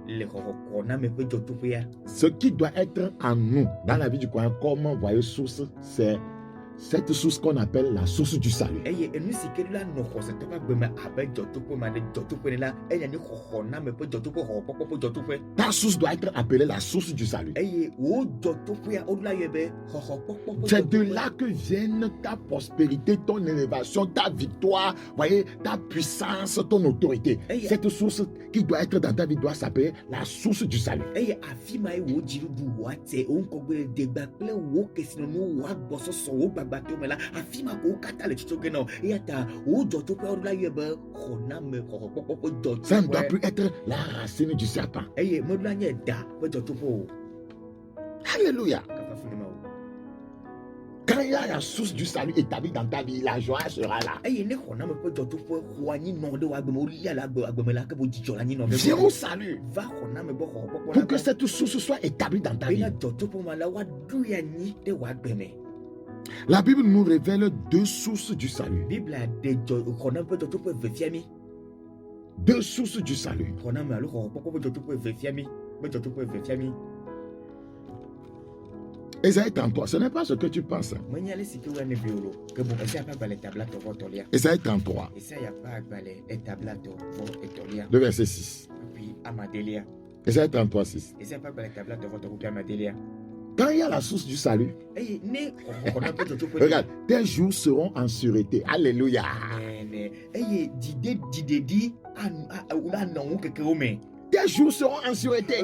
Ce qui doit être en nous, dans la vie du croyant, comment voyez source, c'est cette source qu'on appelle la source du salut. Ta source doit être appelée la source du salut. C'est de là que viennent ta prospérité, ton élévation, ta victoire, voyez, ta puissance, ton autorité. Cette source qui doit être dans ta vie doit s'appeler la source du salut. Ça ne doit plus être la racine du serpent. Alléluia. Quand il y a la source du salut établie dans ta vie, la joie sera là. Viens au salut pour que cette source soit établie dans ta vie. La Bible nous révèle deux sources du salut. Deux sources du salut. Ésaïe 33, ce n'est pas ce que tu penses. Ésaïe 33, le verset 6. Ésaïe 33, 6. Quand il y a la source du salut, regarde, tes jours seront en sûreté. Alléluia. Tes jours seront en sûreté.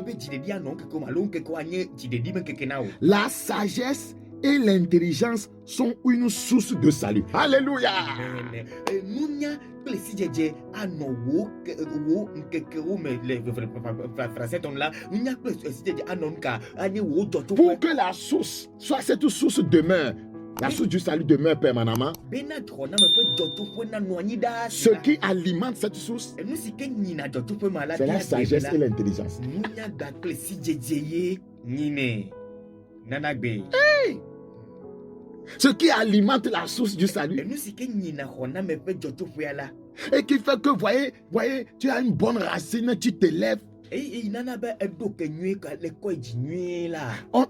La sagesse et l'intelligence sont une source de salut. Alléluia. Pour que la source soit cette source demeure, la source du salut demeure permanemment. Ce qui alimente cette source, c'est la sagesse et l'intelligence. Hey! Ce qui alimente la source du salut et qui fait que, voyez, tu as une bonne racine, tu t'élèves.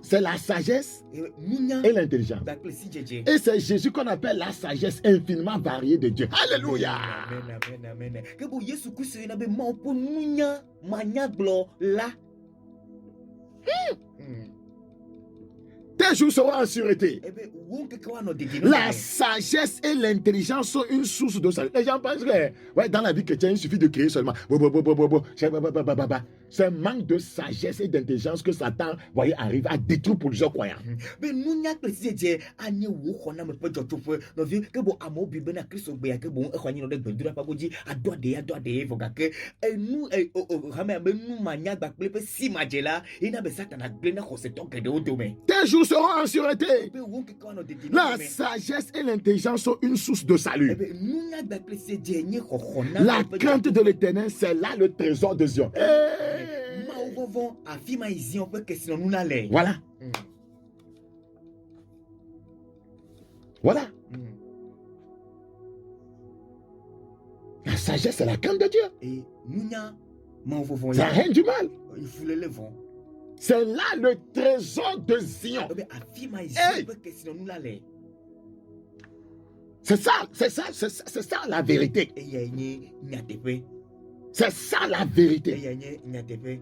C'est la sagesse et l'intelligence. Et c'est Jésus qu'on appelle la sagesse infiniment variée de Dieu. Alléluia. Tes jours seront en sûreté. La sagesse et l'intelligence sont une source de salut. Les gens pensent que dans la vie chrétienne, il suffit de créer seulement. C'est un manque de sagesse et d'intelligence que Satan, arrive à détruire pour plusieurs croyants. Tes jours seront en sûreté. La sagesse et l'intelligence sont une source de salut. La crainte de l'Éternel, c'est là le trésor de Zion. Voilà. Voilà. La sagesse, c'est la crainte de Dieu. Ça n'a rien du mal. C'est là le trésor de Zion. Hey! C'est ça la vérité. C'est ça la vérité.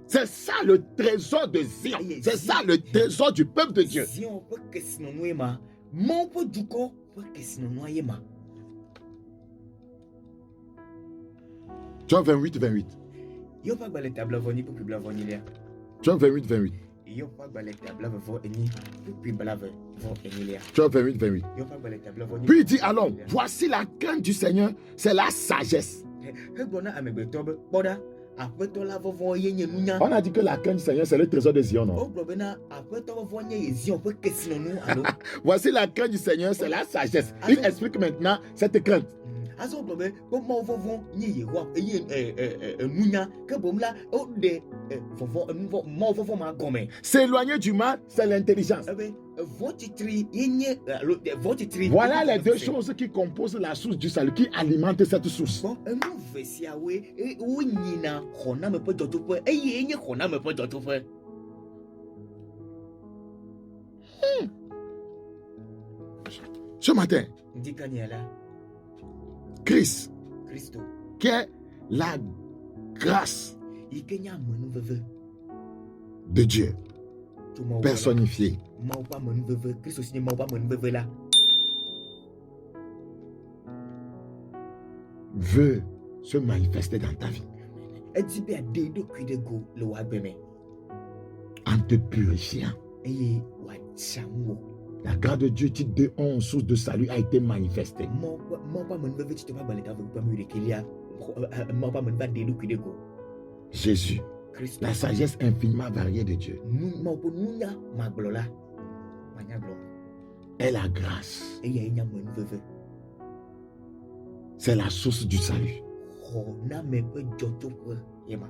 C'est ça le trésor de Zion. C'est ça le trésor du peuple de Dieu. Jean 28, 28. Jean 28, 28. Jean 28, 28. Puis il dit alors, voici la crainte du Seigneur, c'est la sagesse. aƒetɔ la vɔvɔ ye nye nunya. On a dit que la crainte du Seigneur, c'est le trésor de Zion, non? Wogblɔ bena aƒetɔ vɔvɔ nye Zion ƒe kesinɔnu alo. Voici la crainte du Seigneur, c'est la sagesse. Il explique maintenant cette crainte. Azɔ gblɔ be Mawu vɔvɔ nye Yehowa eye nunya ke boŋ la woɖe Mawu vɔvɔ ma gɔme. S'éloigner du mal, c'est l'intelligence. Ebe vɔtitri ye nye alo vɔtitri. Voilà les deux choses qui composent la source du salut, qui alimentent cette source. Bon, enu ve siawoe wonyina xɔname ƒe dzɔdzɔƒe eye enye xɔname ƒe dzɔdzɔƒe. Ce matin, Ndikanya la Christ, Kristo qui est la grâce yi ke nye amenuveve de Dieu, tso Mawu gbɔ la. personnifiée, Mawu ƒe amenuveve Kristo si nye Mawu ƒe amenuveve la veut se manifester dans ta vie edi be aɖe eɖokui ɖe go le wò agbe me en te purifiant. eye wòatsa ŋu. La grâce de Dieu, titre 2:11, source de salut, a été manifestée. Mawu ƒe amenuveve tsito ƒe agbalẽ ta ƒe 11:11 Mawu ƒe amenuveve aɖe eɖokui ɖe go. Jésus, Kristo la sagesse infiniment variée de Dieu, Mawu ƒe nunya magblɔ la manya gblɔ est la grâce. eyae nye amenuveve. C'est la source du salut. Xɔname ƒe dzɔdzɔƒe ye ma.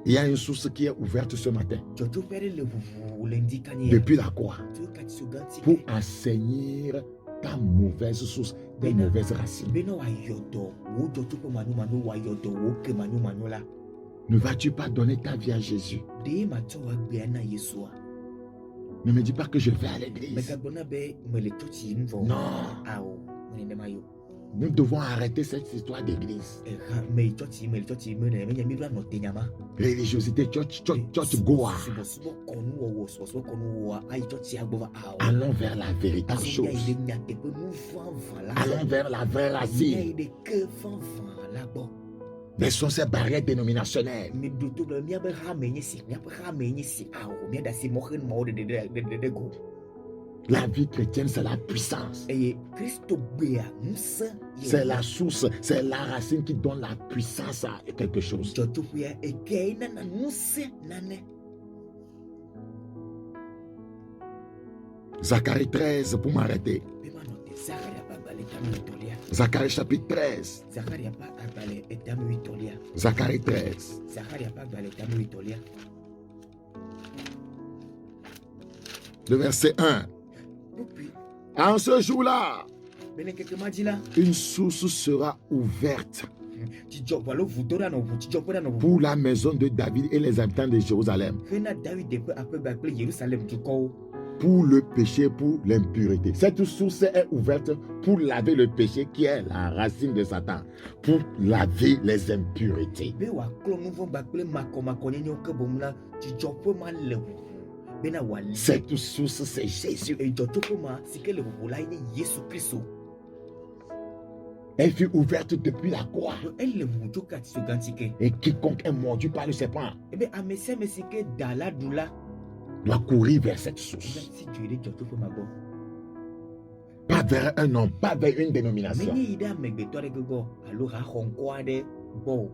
Il y a une source qui est ouverte ce matin, Dzɔdzɔƒe aɖe le ʋuʋu le ŋdikanye depuis la croix, tso katiso gãti pour assainir ta mauvaise source, tes mauvaises racines. bena wòayɔ dɔ wò dzɔdzɔƒe manyomanyo wòayɔ dɔ wò ke manyomanyo la. Ne vas-tu pas donner ta vie à Jésus? Ɖe matsɔ wò agbea na Yesua. Ne me dis pas que je vais à l'église. Megagblɔna be mele tsɔtsi yim vɔ. Non. Awo nenema yo. Nous devons arrêter cette histoire d'église. Me tsɔtsi mele tsɔtsi me ne menye mi ɖo anɔ te nyama. Religiosité, church goa. Subɔsubɔ kɔnu wɔwɔ subɔsubɔ kɔnu wɔwɔ ayi tsɔtsi agbɔ va awo. Allons vers la véritable Azɔ chose. yayi ɖe nyateƒe nu vãvã la. Allons vers la vraie racine. Yayi ɖe ke vãvã la gbɔ. Laissons ces barrières dénominationnelles. Mi ɖo to ɖe míaƒe hame nye si miaƒe hame nye si awo míaɖe asi mɔxe numawo ɖeɖe go. La vie chrétienne, c'est la puissance. Eye Kristo gbea ŋusẽ. C'est la source, c'est la racine qui donne la puissance à quelque chose. Dzɔdzɔƒea ekeae nana ŋusẽ nane. Zacharie 13, pour m'arrêter. Be manɔ te Zacharia ƒe agbalẽ tame etɔ̃lia. Zacharie chapitre 13. Zacharia ƒe agbalẽ etame etɔ̃lia. Zacharie 13. Zacharia ƒe agbalẽ etame etɔ̃lia. Le verset 1. Ɖokui En ce jour-là, be le ŋkeke ma dzi la. une source sera ouverte Dzidzɔ alo vudo ɖa nɔ ʋu dzidzɔƒe ɖa nɔ ʋu. pour la maison de David et les habitants de Jérusalem, Hena David ƒe aƒegba kple Yerusalem dukɔwo. pour le péché, pour l'impureté. Cette source est ouverte pour laver le péché qui est la racine de Satan, pour laver les impuretés. Be wòaklɔ nu vɔ̃ kple makɔmakɔnyenyewo ke boŋ la dzidzɔƒe ma le ʋu. Bena wòali. Cette source, c'est Jésus. Dzɔdzɔƒe ma si ke le ʋuʋu la nye Yesu Kristo. Elle fut ouverte depuis la croix. Ele ʋu tso katiso gãti ke. Et quiconque est mordu par le serpent Ebe ame sia ame si ke da la ɖu la. doit courir vers cette source. Si dzoe ɖe dzɔdzɔƒe ma gbɔ. Pas vers un homme, pas vers une dénomination. Menye yi ɖe amegbetɔ aɖe gbɔ alo haxɔŋkɔ aɖe gbɔ o.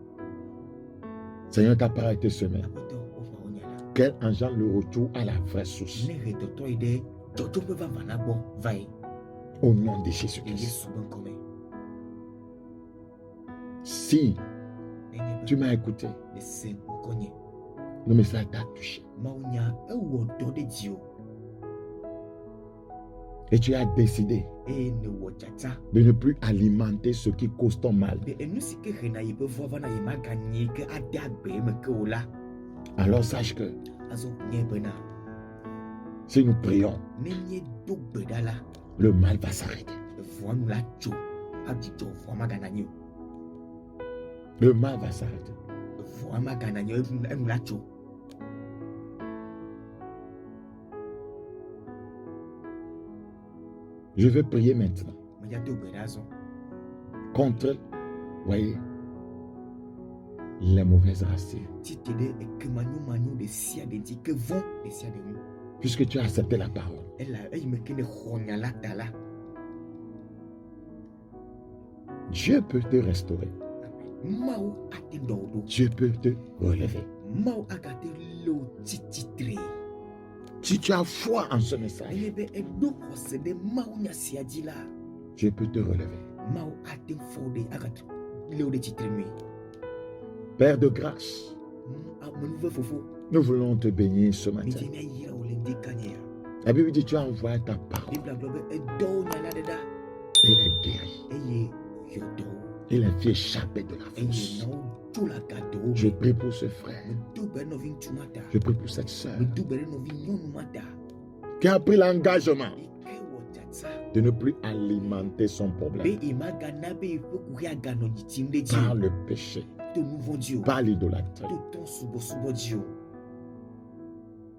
Seigneur, ta parole te semée. Aƒetɔ wofa wo nya la. Qu'elle engendre le retour à la vraie source. Ne he tɔtrɔ yi ɖe dzɔdzɔƒe vavã la gbɔ va yi. Au nom de Le Jésus-Christ. Yesu ƒe ŋkɔ me. Si Nenye be tu m'as écouté, le se ŋkɔnye. le message t'a touché. Mawu nya ewɔ dɔ ɖe dziwò Et tu as décidé eye nèwɔ tsatsa de ne plus alimenter ce qui cause ton mal. be enu si ke hena yi ƒe vɔva na yi maganyi ke ade agbe me ke o la. Alors sache que Azɔ nye bena si nous prions, ne míedo gbe ɖa la le mal va s'arrêter. vɔa nu la tso adzidzɔ vɔa magana nyi o. Le mal va s'arrêter. Vɔa magana nyi o enu la tso. Je vais prier maintenant Meyado gbe ɖa azɔ contre, voyez, les mauvaises racines. tite ɖe eke manyomanyo ɖe sia ɖe ŋuti ke vɔ ɖe sia ɖe ŋu. Puisque tu as accepté la parole, Eyi me ke ne xɔ nya la ta la. Dieu peut te restaurer. Mao atendodo. Dieu peut te relever. Mao agate lo tititre. Si tu as foi en ce message, Elebe edo kosede mao nyasiadila. Dieu peut te relever. Mao aten fode agate lo de titre lui. Père de grâce, Amonuve fofo. nous voulons te bénir ce matin. Mitena yira olende kanya. La Bible dit tu as envoyé ta parole. Bibla globe edo nyaladeda. Il est guéri. Eye yodo. Il est fait échapper de la Eye fosse. no tula gado. Je prie pour ce frère. Medube no vintumata. Je prie pour cette sœur Medube no vinyonumata. qui a pris l'engagement Ike wotata. de ne plus alimenter son problème Be imagana be ifokuri agano jitimde ji. par le péché, To nouveau dio. par l'idolâtrie, To ton subo dio.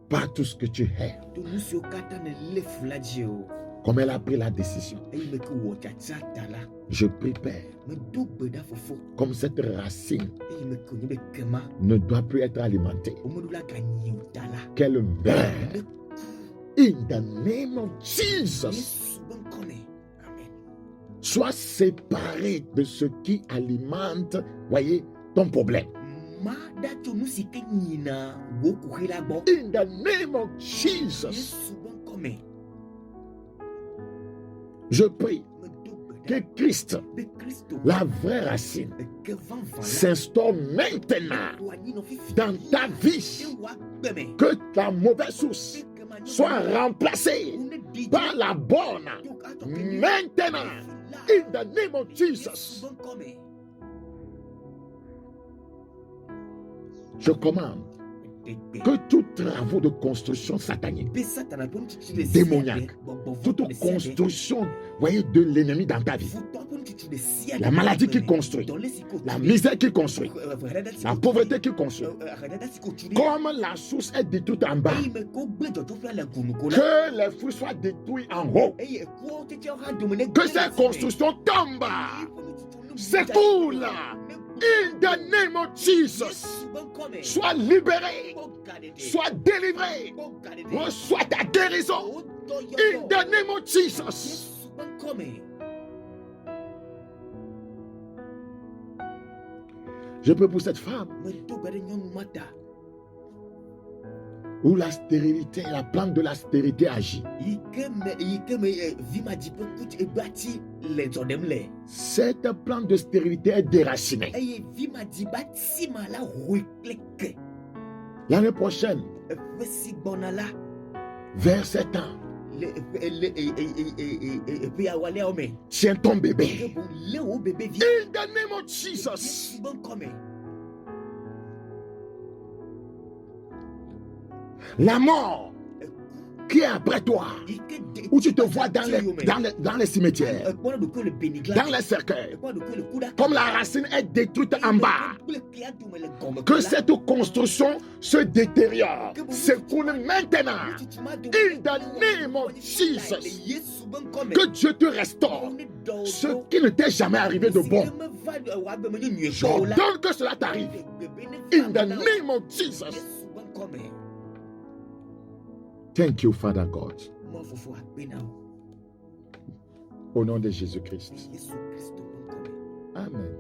par tout ce que tu hais. To nusio kata ne lefula dio. Comme elle a pris la décision, Eye me ku wotata tala. je prie, Père, Medube da fofo. comme cette racine Eye me ku nyebe kema. ne doit plus être alimentée, Omodula ganyi tala. qu'elle meure. In the name of Jesus, Yesu bankone. Amen. sois séparé de ce qui alimente, voyez, ton problème. Ma dato nusike nyina woku hila bo. In the name of Jesus, Yesu bankome. je prie Medube que da. Christ, Be Kristo. la vraie racine, Que van vala. s'instaure maintenant Wani no fifi. dans ta vie. Ewa gbeme. Que ta mauvaise source soit remplacée par la bonne maintenant. In the name of Jesus, je commande que tous travaux de construction satanique, démoniaque, toute construction, voyez, de l'ennemi dans ta vie, la maladie qui construit, la misère qui construit, la pauvreté qui construit, comme la source est détruite en bas, que les fruits soient détruits en haut, que ces constructions tombent, s'écoulent. In the name of Jesus, sois libéré, sois délivré, reçois ta guérison. In the name of Jesus. Je prie pour cette femme où la stérilité, la plante de la stérilité agit. Cette plante de stérilité est déracinée. L'année prochaine, vers 7 ans, tiens ton bébé. In the name of Jesus. La mort qui est après toi, où tu te vois dans les cimetières, dans les cercueils, comme la racine est détruite en bas, que cette construction se détériore, s'écoule maintenant. In the name of Jesus, que Dieu te restaure ce qui ne t'est jamais arrivé de bon. J'ordonne que cela t'arrive. In the name of Jesus. Thank you, Father God. Au nom de Jésus-Christ. Amen.